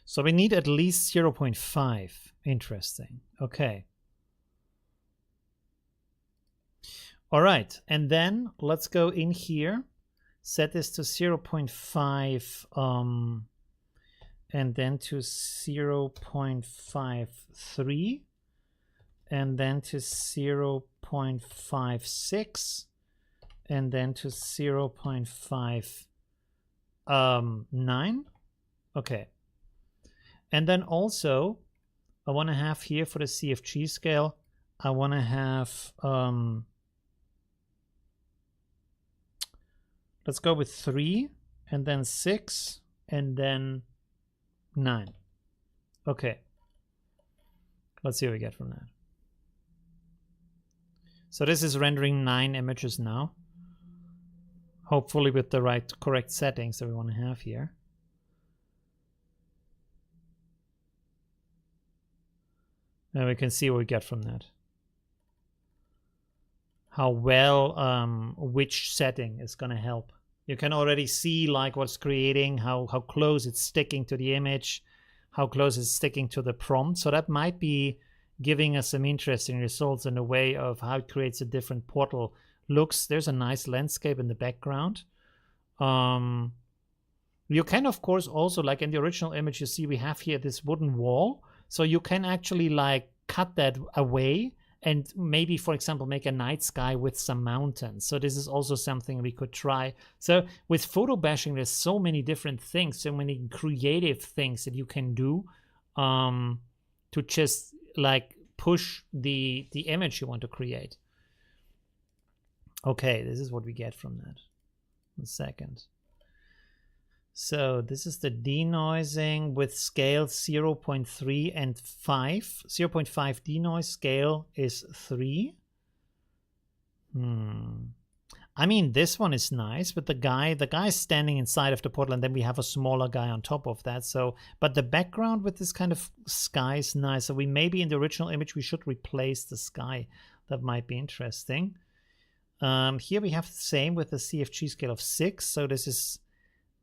So we need at least 0.5. Interesting. Okay. All right. And then let's go in here. Set this to 0.5 and then to 0.53 and then to 0.56 and then to 0.59. Okay. And then also I want to have here for the CFG scale, I want to have let's go with 3 and then 6 and then 9. Okay. Let's see what we get from that. So this is rendering 9 images now. Hopefully with the right correct settings that we want to have here. And we can see what we get from that. How well which setting is going to help. You can already see like what's creating, how close it's sticking to the image, how close it's sticking to the prompt. So that might be giving us some interesting results in a way of how it creates a different portal looks. There's a nice landscape in the background. You can, of course, also, like in the original image, you see we have here this wooden wall. So you can actually like cut that away and maybe, for example, make a night sky with some mountains. So this is also something we could try. So with Photobashing, there's so many different things, so many creative things that you can do to just like push the image you want to create. Okay, this is what we get from that. 1 second. So this is the denoising with scale 0.3 and 5. 0.5 denoise, scale is 3. I mean, this one is nice, but the guy is standing inside of the portal, and then we have a smaller guy on top of that. So, but the background with this kind of sky is nice. So we maybe in the original image we should replace the sky. That might be interesting. Here we have the same with the CFG scale of 6. So this is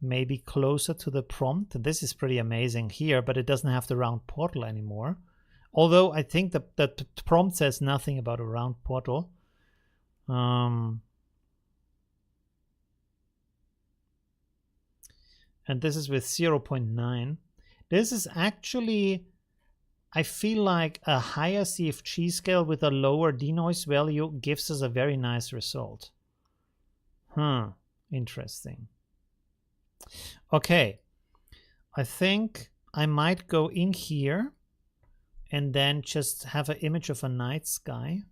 maybe closer to the prompt. This is pretty amazing here, but it doesn't have the round portal anymore. Although I think the prompt says nothing about a round portal. And this is with 0.9. This is actually, I feel like a higher CFG scale with a lower denoise value gives us a very nice result. Interesting. Okay, I think I might go in here and then just have an image of a night sky.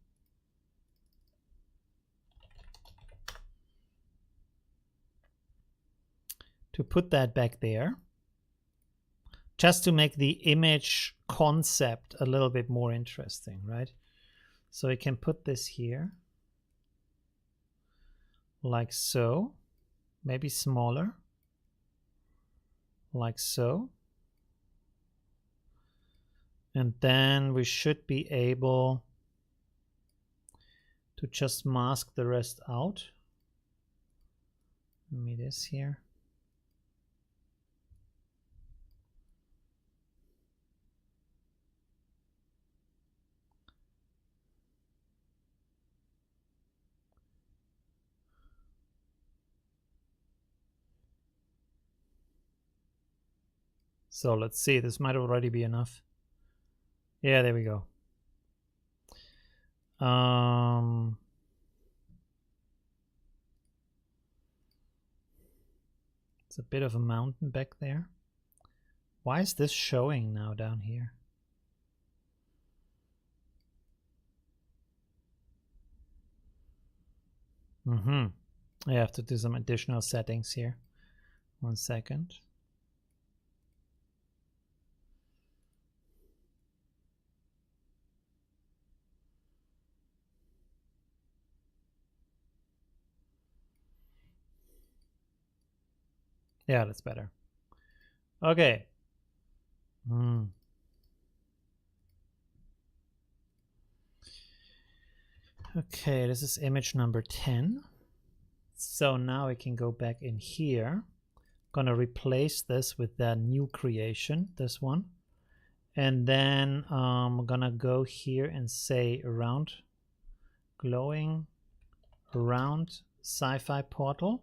To put that back there. Just to make the image concept a little bit more interesting, right? So we can put this here. Like so. Maybe smaller. Like so. And then we should be able to just mask the rest out. Let me this here. So let's see, this might already be enough. Yeah, there we go. It's a bit of a mountain back there. Why is this showing now down here? I have to do some additional settings here. 1 second. Yeah, that's better. Okay. Okay, this is image number 10. So now I can go back in here. Gonna replace this with that new creation, this one. And then I'm gonna go here and say around glowing around sci-fi portal.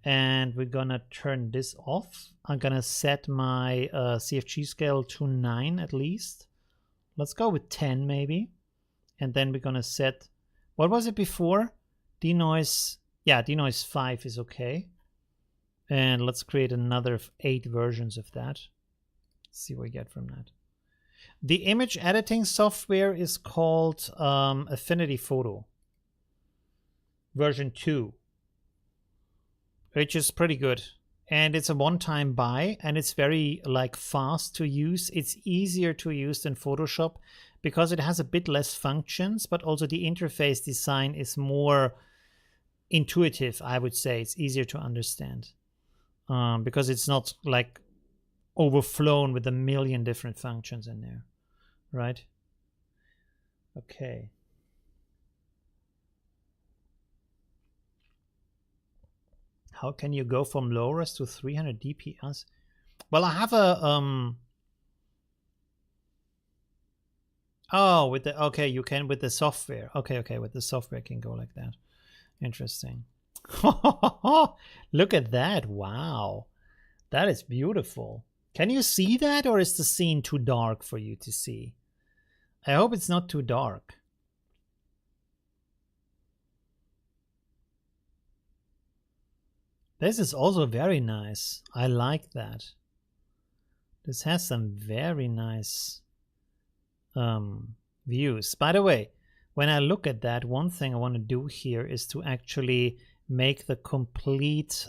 And we're gonna turn this off. I'm gonna set my CFG scale to 9 at least. Let's go with 10 maybe. And then we're gonna set, what was it before? Denoise, yeah, denoise 5 is okay. And let's create another 8 versions of that. Let's see what we get from that. The image editing software is called Affinity Photo version 2, which is pretty good. And it's a one-time buy, and it's very like fast to use. It's easier to use than Photoshop because it has a bit less functions, but also the interface design is more intuitive, I would say. It's easier to understand because it's not like overflown with a million different functions in there, right? Okay. How can you go from low res to 300 dps? Well, I have a oh, with the, okay, you can with the software. Okay, with the software can go like that. Interesting. Look at that. Wow. That is beautiful. Can you see that, or is the scene too dark for you to see? I hope it's not too dark. This is also very nice. I like that. This has some very nice views. By the way, when I look at that, one thing I want to do here is to actually make the complete,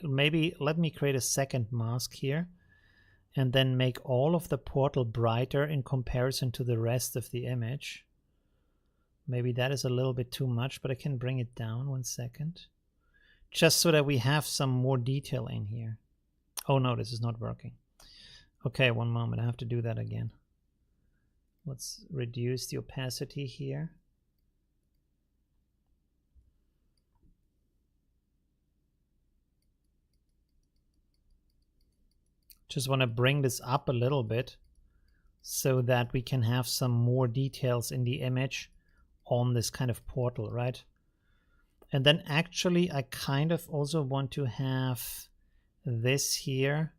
maybe let me create a second mask here and then make all of the portal brighter in comparison to the rest of the image. Maybe that is a little bit too much, but I can bring it down 1 second. Just so that we have some more detail in here. Oh no, this is not working. Okay, 1 moment, I have to do that again. Let's reduce the opacity here. Just want to bring this up a little bit so that we can have some more details in the image on this kind of portal, right? And then actually I kind of also want to have this here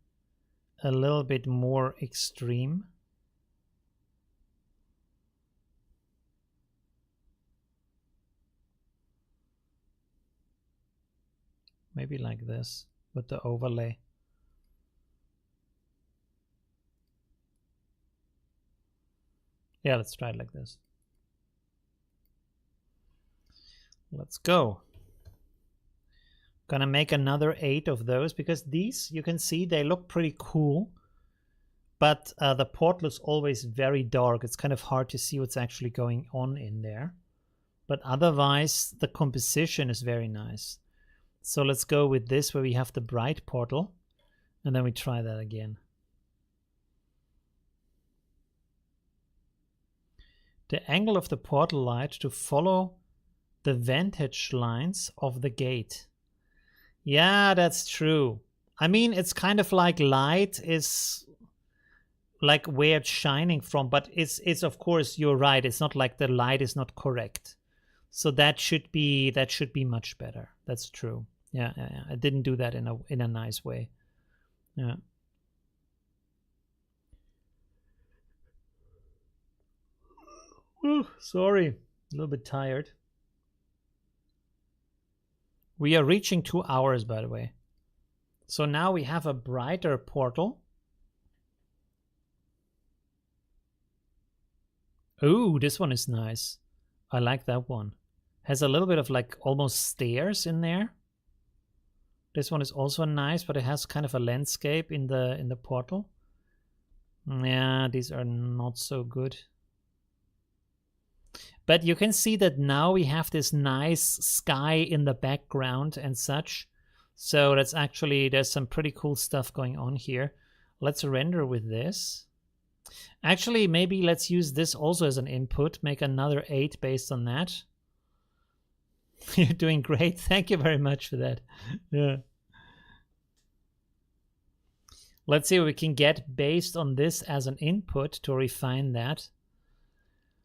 a little bit more extreme. Maybe like this with the overlay. Yeah, let's try it like this. Let's go. Gonna make another 8 of those because these, you can see, they look pretty cool. But the portal is always very dark. It's kind of hard to see what's actually going on in there. But otherwise, the composition is very nice. So let's go with this where we have the bright portal. And then we try that again. The angle of the portal light to follow the vantage lines of the gate. Yeah, that's true. I mean, it's kind of like light is like where it's shining from, but it's of course, you're right. It's not like the light is not correct. So that should be much better. That's true. Yeah. I didn't do that in a nice way. Yeah. Ooh, sorry, a little bit tired. We are reaching 2 hours, by the way. So now we have a brighter portal. Ooh, this one is nice. I like that one. Has a little bit of like almost stairs in there. This one is also nice, but it has kind of a landscape in the portal. Yeah, these are not so good. But you can see that now we have this nice sky in the background and such. So that's actually, there's some pretty cool stuff going on here. Let's render with this. Actually, maybe let's use this also as an input, make another 8 based on that. You're doing great. Thank you very much for that. Yeah. Let's see what we can get based on this as an input to refine that.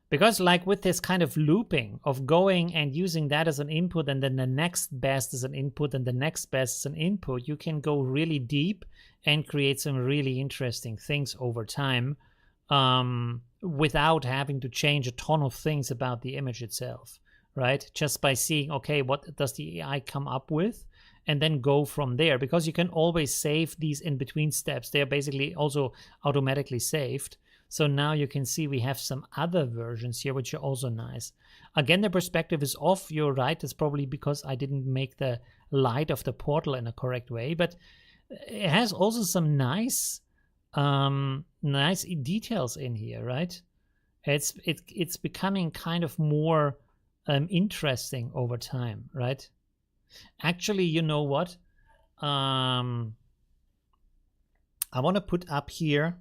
Because like with this kind of looping of going and using that as an input and then the next best as an input and the next best as an input, you can go really deep and create some really interesting things over time without having to change a ton of things about the image itself, right? Just by seeing, okay, what does the AI come up with? And then go from there, because you can always save these in between steps. They're basically also automatically saved. So now you can see we have some other versions here, which are also nice. Again, the perspective is off. You're right. It's probably because I didn't make the light of the portal in a correct way, but it has also some nice, nice details in here, right? It's becoming kind of more interesting over time, right? Actually, you know what? I want to put up here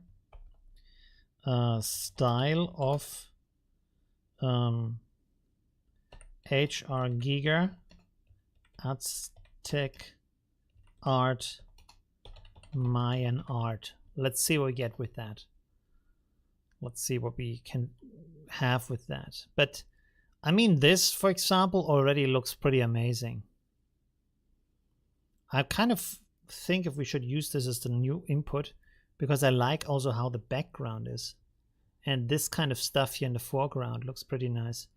style of HR Giga Aztec art Mayan art. Let's see what we get with that. Let's see what we can have with that. But I mean, this, for example, already looks pretty amazing. I kind of think if we should use this as the new input, because I like also how the background is. And this kind of stuff here in the foreground looks pretty nice.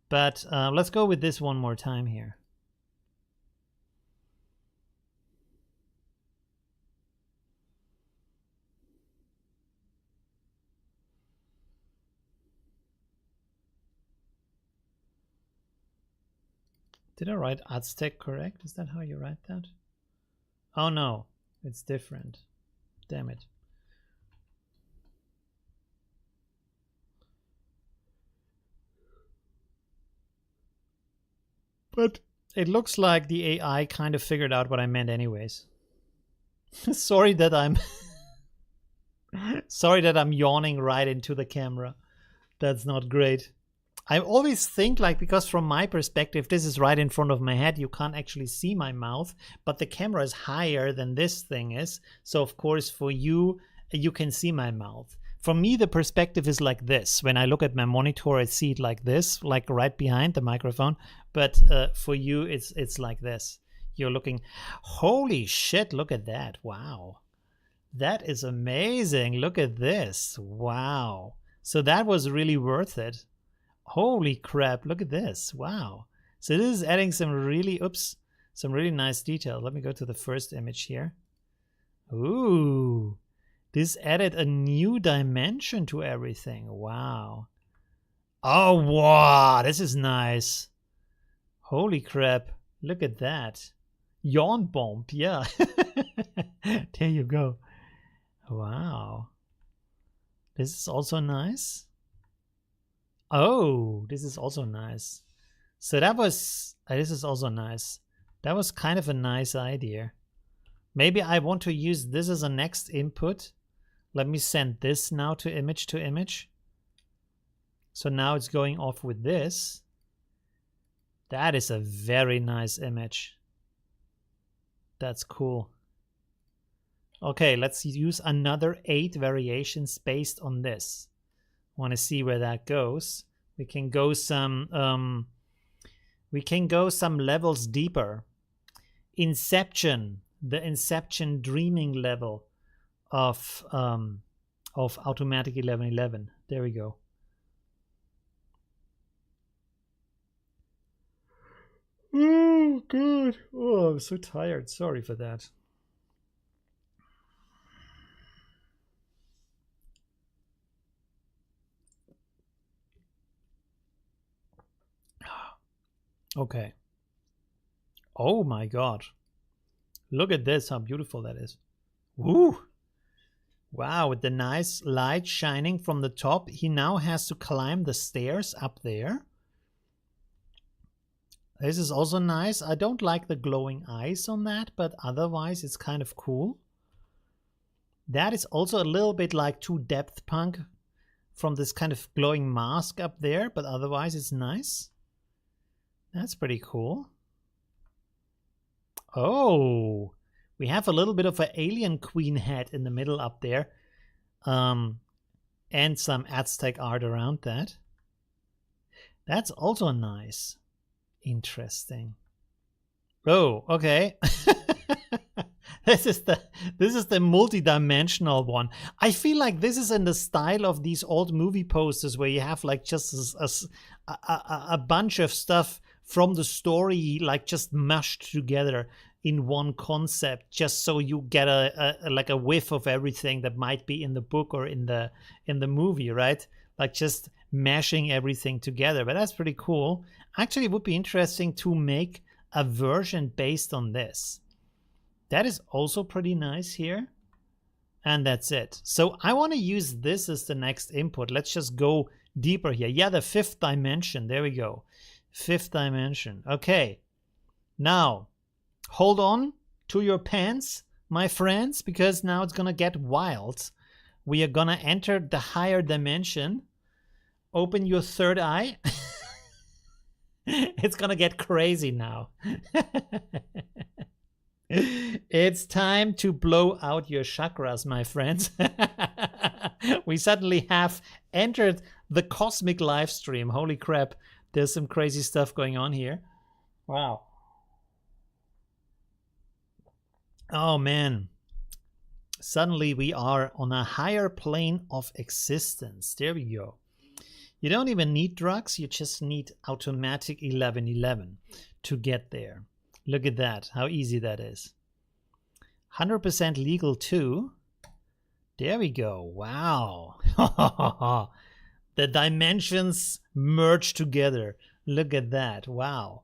But let's go with this one more time here. Did I write Aztec correct? Is that how you write that? Oh no, it's different. Damn it. But it looks like the AI kind of figured out what I meant anyways. Sorry that I'm sorry that I'm yawning right into the camera. That's not great. I always think, like, because from my perspective, this is right in front of my head. You can't actually see my mouth, but the camera is higher than this thing is. So, of course, for you, you can see my mouth. For me, the perspective is like this. When I look at my monitor, I see it like this, like right behind the microphone. But for you, it's like this. You're looking, holy shit, look at that. Wow. That is amazing. Look at this. Wow. So that was really worth it. Holy crap, look at this. Wow. So this is adding some really, some really nice detail. Let me go to the first image here. Ooh, this added a new dimension to everything. Wow. Oh, wow, this is nice. Holy crap, look at that. Yawn bomb, yeah. There you go. Wow. This is also nice. Oh, this is also nice. So that was, this is also nice. That was kind of a nice idea. Maybe I want to use this as a next input. Let me send this now to image. So now it's going off with this. That is a very nice image. That's cool. Okay, let's use another 8 variations based on this. Want to see where that goes. We can go some levels deeper. Inception, the Inception dreaming level of Automatic 1111. There we go. Oh god. Oh, I'm so tired. Sorry for that. Okay. Oh my god. Look at this, how beautiful that is. Woo! Wow, with the nice light shining from the top, he now has to climb the stairs up there. This is also nice. I don't like the glowing eyes on that, but otherwise it's kind of cool. That is also a little bit like 2 depth punk from this kind of glowing mask up there, but otherwise it's nice. That's pretty cool. Oh, we have a little bit of an alien queen head in the middle up there. And some Aztec art around that. That's also nice. Interesting. Oh, okay. This is the multi-dimensional one. I feel like this is in the style of these old movie posters where you have like just a bunch of stuff from the story like just mashed together in one concept, just so you get like a whiff of everything that might be in the book or in the movie, right? Like just mashing everything together. But that's pretty cool. Actually, it would be interesting to make a version based on this. That is also pretty nice here. And that's it. So I want to use this as the next input. Let's just go deeper here. Yeah, the 5th dimension. There we go. 5th dimension. Okay. Now, hold on to your pants, my friends, because now it's going to get wild. We are going to enter the higher dimension. Open your third eye. It's going to get crazy now. It's time to blow out your chakras, my friends. We suddenly have entered the cosmic live stream. Holy crap. There's some crazy stuff going on here. Wow. Oh, man. Suddenly we are on a higher plane of existence. There we go. You don't even need drugs. You just need automatic 1111 to get there. Look at that, how easy that is. 100% legal too. There we go. Wow. The dimensions merge together. Look at that. Wow.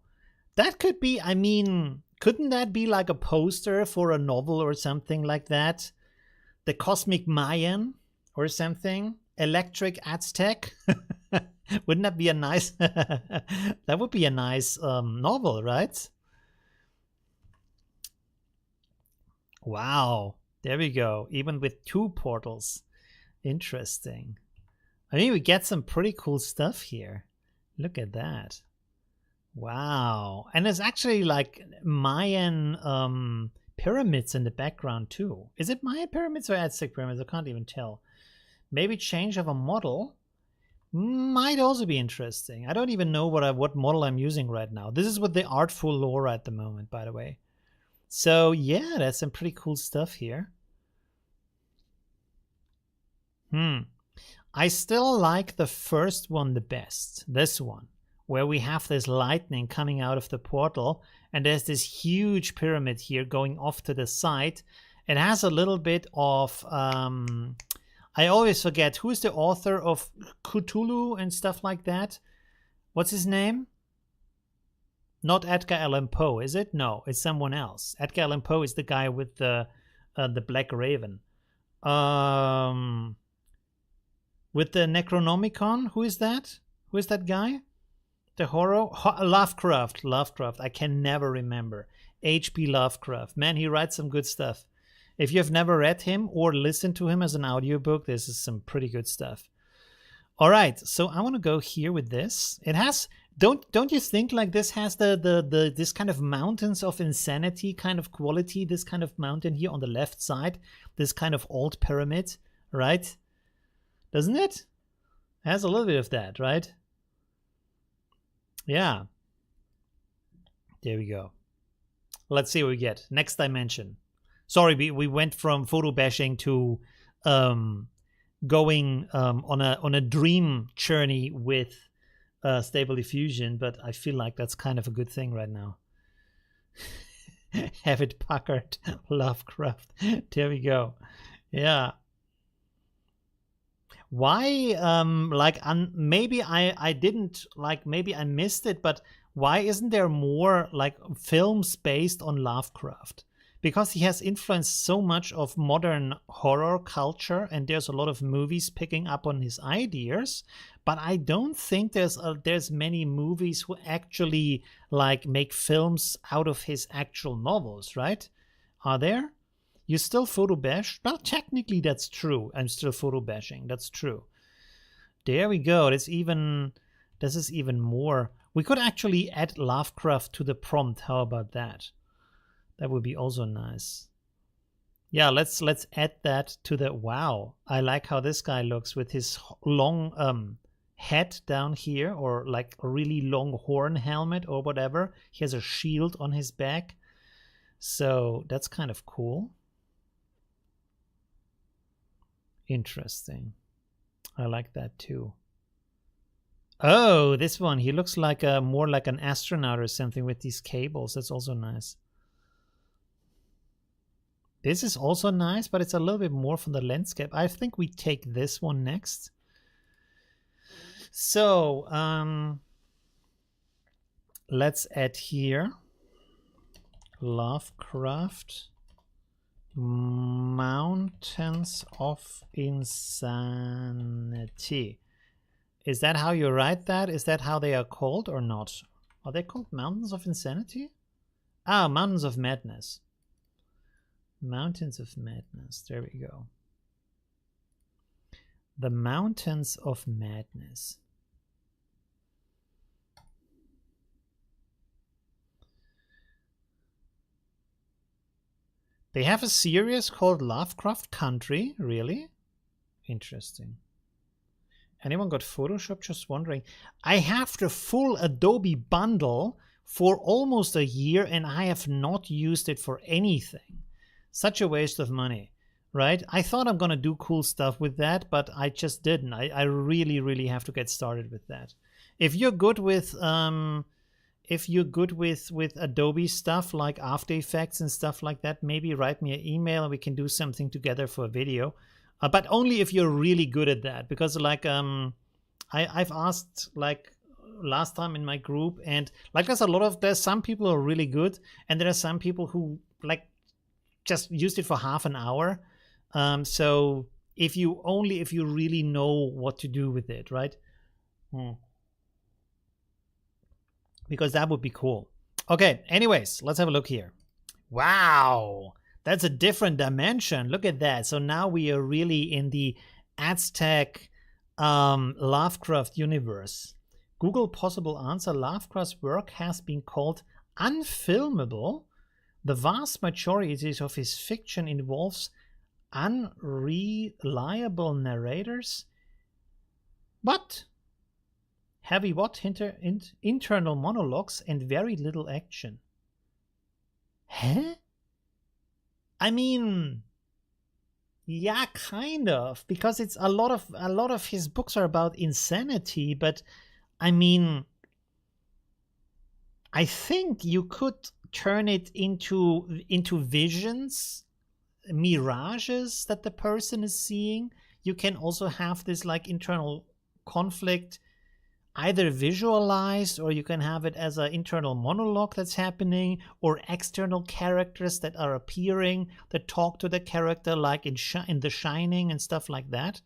That could be, I mean, couldn't that be like a poster for a novel or something like that? The Cosmic Mayan or something? Electric Aztec? Wouldn't that be a nice... That would be a nice novel, right? Wow, there we go. Even with 2 portals. Interesting. I mean, we get some pretty cool stuff here. Look at that. Wow. And there's actually like Mayan pyramids in the background too. Is it Mayan pyramids or Aztec pyramids? I can't even tell. Maybe change of a model might also be interesting. I don't even know what model I'm using right now. This is with the Artful Lore at the moment, by the way. So yeah, that's some pretty cool stuff here. I still like the first one the best. This one, where we have this lightning coming out of the portal, and there's this huge pyramid here going off to the side. It has a little bit of I always forget who is the author of Cthulhu and stuff like that. What's his name? Not Edgar Allan Poe, is it? No, it's someone else. Edgar Allan Poe is the guy with the Black Raven. With the Necronomicon, who is that? Who is that guy? The horror? Lovecraft. Lovecraft. I can never remember. H.P. Lovecraft. Man, he writes some good stuff. If you've never read him or listened to him as an audiobook, this is some pretty good stuff. All right, so I want to go here with this. It has, don't you think like this has this kind of mountains of insanity kind of quality, this kind of mountain here on the left side, this kind of old pyramid, right? Doesn't it? It has a little bit of that, right? Yeah. There we go. Let's see what we get. Next dimension. Sorry, we went from photobashing to going on a dream journey with Stable Diffusion, but I feel like that's kind of a good thing right now. Have it Packard, Lovecraft. There we go. Yeah. Why maybe I didn't, like, maybe I missed it, but why isn't there more like films based on Lovecraft? because he has influenced so much of modern horror culture, and there's a lot of movies picking up on his ideas. But I don't think there's many movies who actually like make films out of his actual novels, right? Are there? You still photobash? Well, technically that's true. I'm still photobashing. That's true. There we go. This is even more. We could actually add Lovecraft to the prompt. How about that? That would be also nice. Yeah, let's add that to the. Wow, I like how this guy looks with his long head down here, or like a really long horn helmet or whatever. He has a shield on his back. So that's kind of cool. Interesting. I like that too. Oh, this one. He looks like more like an astronaut or something with these cables. That's also nice. This is also nice, but it's a little bit more from the landscape. I think we take this one next. So let's add here Lovecraft Mountains of Insanity. Is that how you write that? Is that how they are called or not? Are they called Mountains of Insanity? Ah, Mountains of Madness. Mountains of Madness. There we go. The Mountains of Madness. They have a series called Lovecraft Country. Really? Interesting. Anyone got Photoshop? Just wondering. I have the full Adobe bundle for almost a year and I have not used it for anything. Such a waste of money, right? I thought I'm going to do cool stuff with that, but I just didn't. I really, really have to get started with that. If you're good with Adobe stuff like After Effects and stuff like that, maybe write me an email and we can do something together for a video. But only if you're really good at that, because like I've asked like last time in my group, and like there's some people who are really good, and there are some people who like just used it for half an hour. So if you really know what to do with it, right? Because that would be cool. Okay, anyways, let's have a look here. Wow, that's a different dimension. Look at that. So now we are really in the Aztec Lovecraft universe. Google possible answer. Lovecraft's work has been called unfilmable. The vast majority of his fiction involves unreliable narrators. But heavy internal monologues and very little action. Huh? I mean, yeah, kind of, because it's a lot of his books are about insanity, but I mean, I think you could turn it into visions, mirages that the person is seeing. You can also have this like internal conflict either visualized, or you can have it as an internal monologue that's happening, or external characters that are appearing that talk to the character, like in The Shining and stuff like that.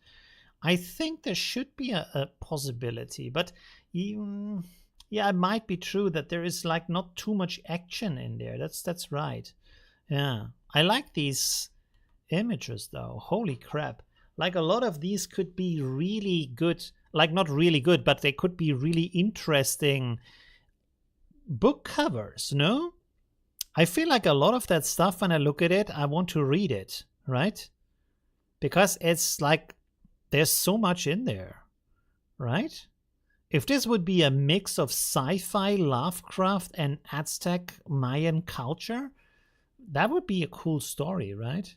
I think there should be a possibility, but yeah, it might be true that there is like not too much action in there. That's right. Yeah, I like these images though. Holy crap. Like a lot of these could be really good, like not really good, but they could be really interesting book covers, no? I feel like a lot of that stuff, when I look at it, I want to read it, right? Because it's like there's so much in there, right? If this would be a mix of sci-fi, Lovecraft, and Aztec Mayan culture, that would be a cool story, right?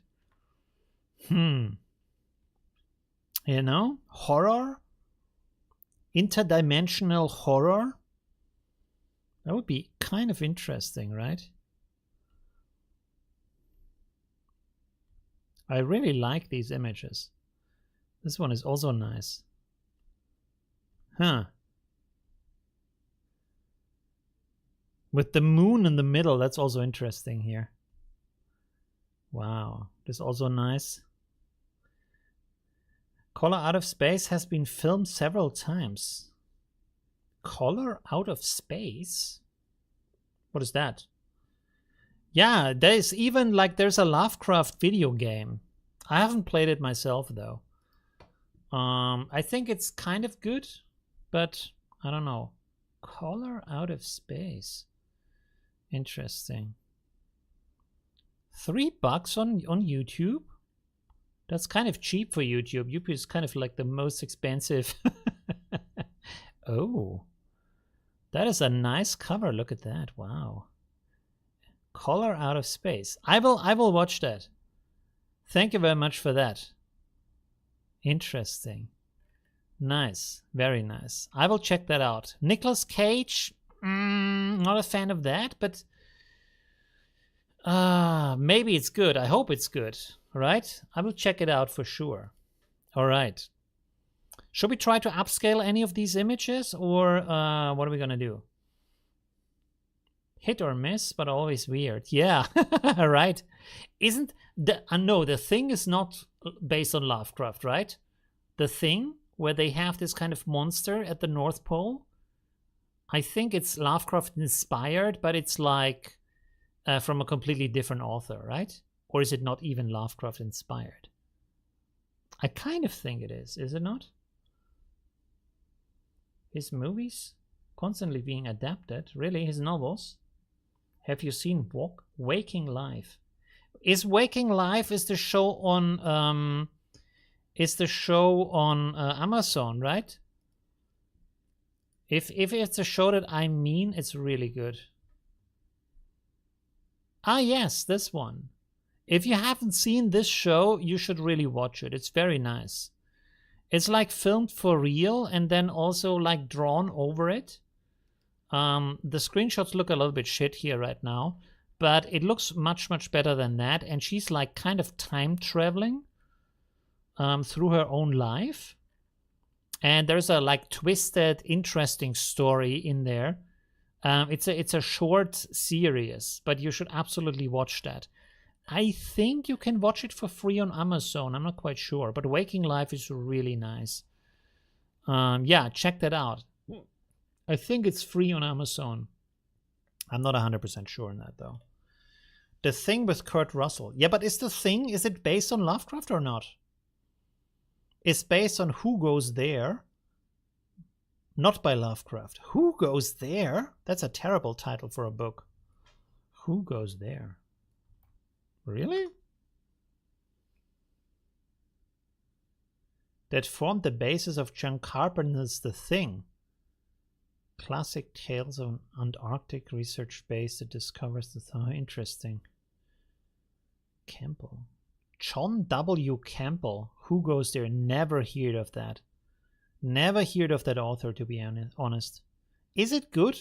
You know, horror, interdimensional horror. That would be kind of interesting, right? I really like these images. This one is also nice. Huh. With the moon in the middle, that's also interesting here. Wow, this is also nice. Color Out of Space has been filmed several times. Color Out of Space? What is that? Yeah, there's even like there's a Lovecraft video game. I haven't played it myself though. I think it's kind of good, but I don't know. Color Out of Space. Interesting. $3 on YouTube? That's kind of cheap for YouTube. YouTube is kind of like the most expensive. Oh, that is a nice cover. Look at that. Wow. Color Out of Space. I will watch that. Thank you very much for that. Interesting. Nice. Very nice. I will check that out. Nicolas Cage. Not a fan of that, but maybe it's good. I hope it's good. Right? I will check it out for sure. All right. Should we try to upscale any of these images, or what are we gonna do? Hit or miss, but always weird. Yeah, right. Isn't the no? The Thing is not based on Lovecraft, right? The Thing, where they have this kind of monster at the North Pole. I think it's Lovecraft inspired, but it's like from a completely different author, right? Or is it not even Lovecraft inspired? I kind of think it is it not? His movies constantly being adapted. Really, his novels? Have you seen Waking Life? Is Waking Life is the show on Amazon, right? If it's a show that I mean, it's really good. Ah, yes, this one. If you haven't seen this show, you should really watch it. It's very nice. It's like filmed for real and then also like drawn over it. The screenshots look a little bit shit here right now, but it looks much, much better than that. And she's like kind of time traveling through her own life. And there's a like twisted, interesting story in there. It's a short series, but you should absolutely watch that. I think you can watch it for free on Amazon. I'm not quite sure, but Waking Life is really nice. Yeah, check that out. I think it's free on Amazon. I'm not 100% sure on that, though. The Thing with Kurt Russell. Yeah, but is it based on Lovecraft or not? It's based on Who Goes There. Not by Lovecraft. Who Goes There? That's a terrible title for a book. Who Goes There? Really? That formed the basis of John Carpenter's The Thing. Classic tales of Antarctic research base that discovers the thing. Interesting. Campbell. John W. Campbell. Who Goes There? Never heard of that. Never heard of that author, to be honest. Is it good?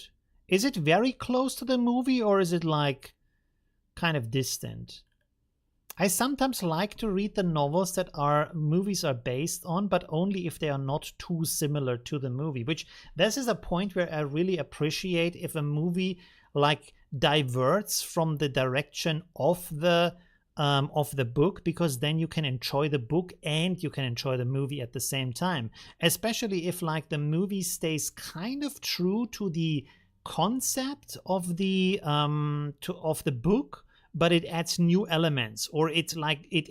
Is it very close to the movie, or is it like kind of distant? I sometimes like to read the novels that movies are based on, but only if they are not too similar to the movie, which this is a point where I really appreciate if a movie like diverts from the direction of the book, because then you can enjoy the book and you can enjoy the movie at the same time, especially if like the movie stays kind of true to the concept of the book, but it adds new elements, or it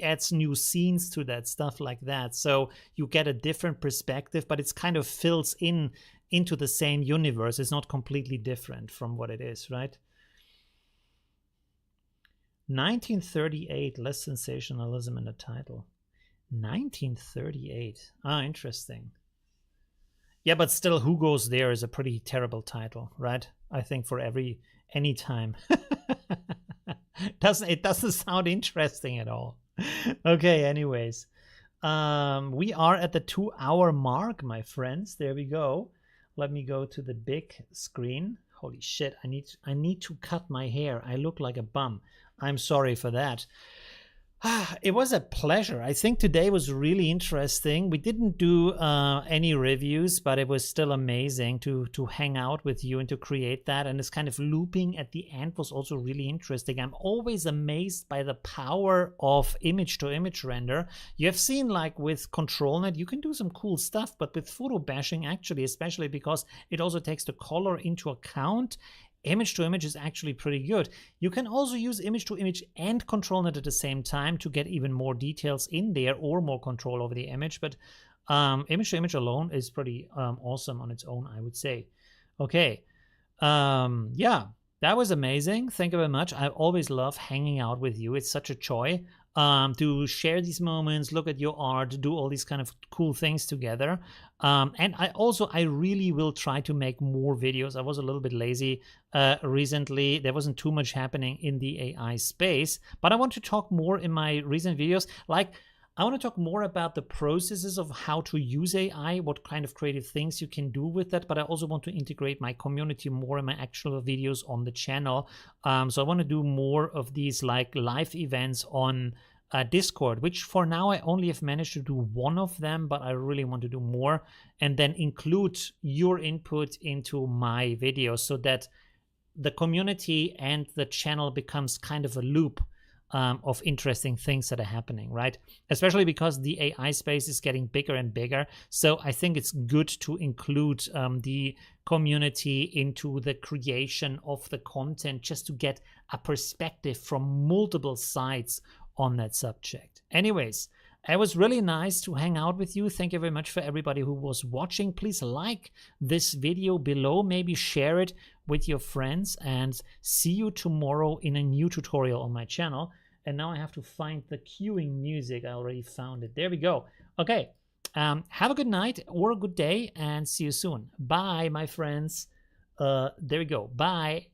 adds new scenes to that, stuff like that. So you get a different perspective, but it's kind of fills into the same universe. It's not completely different from what it is, right? 1938, less sensationalism in the title. 1938. Interesting. Yeah, but still, Who Goes There is a pretty terrible title, right? I think for any time. It doesn't sound interesting at all. Okay, anyways. We are at the 2-hour mark, my friends. There we go. Let me go to the big screen. Holy shit, I need to cut my hair. I look like a bum. I'm sorry for that. It was a pleasure. I think today was really interesting. We didn't do any reviews, but it was still amazing to hang out with you and to create that. And this kind of looping at the end was also really interesting. I'm always amazed by the power of image-to-image render. You have seen, like with ControlNet, you can do some cool stuff, but with Photobashing, actually, especially because it also takes the color into account, image to image is actually pretty good. You can also use image to image and ControlNet at the same time to get even more details in there or more control over the image. But image to image alone is pretty awesome on its own, I would say. Okay. Yeah, that was amazing. Thank you very much. I always love hanging out with you. It's such a joy to share these moments, look at your art, do all these kind of cool things together. And I really will try to make more videos. I was a little bit lazy recently. There wasn't too much happening in the AI space, but I want to talk more in my recent videos. Like, I want to talk more about the processes of how to use AI, what kind of creative things you can do with that, but I also want to integrate my community more in my actual videos on the channel. So I want to do more of these like live events on Discord, which for now I only have managed to do one of them, but I really want to do more and then include your input into my videos so that the community and the channel becomes kind of a loop of interesting things that are happening, right? Especially because the AI space is getting bigger and bigger. So I think it's good to include the community into the creation of the content just to get a perspective from multiple sides on that subject. Anyways, it was really nice to hang out with you. Thank you very much for everybody who was watching. Please like this video below, maybe share it with your friends, and see you tomorrow in a new tutorial on my channel. And now I have to find the cueing music. I already found it. There we go. Okay. Have a good night or a good day and see you soon. Bye, my friends. There we go. Bye.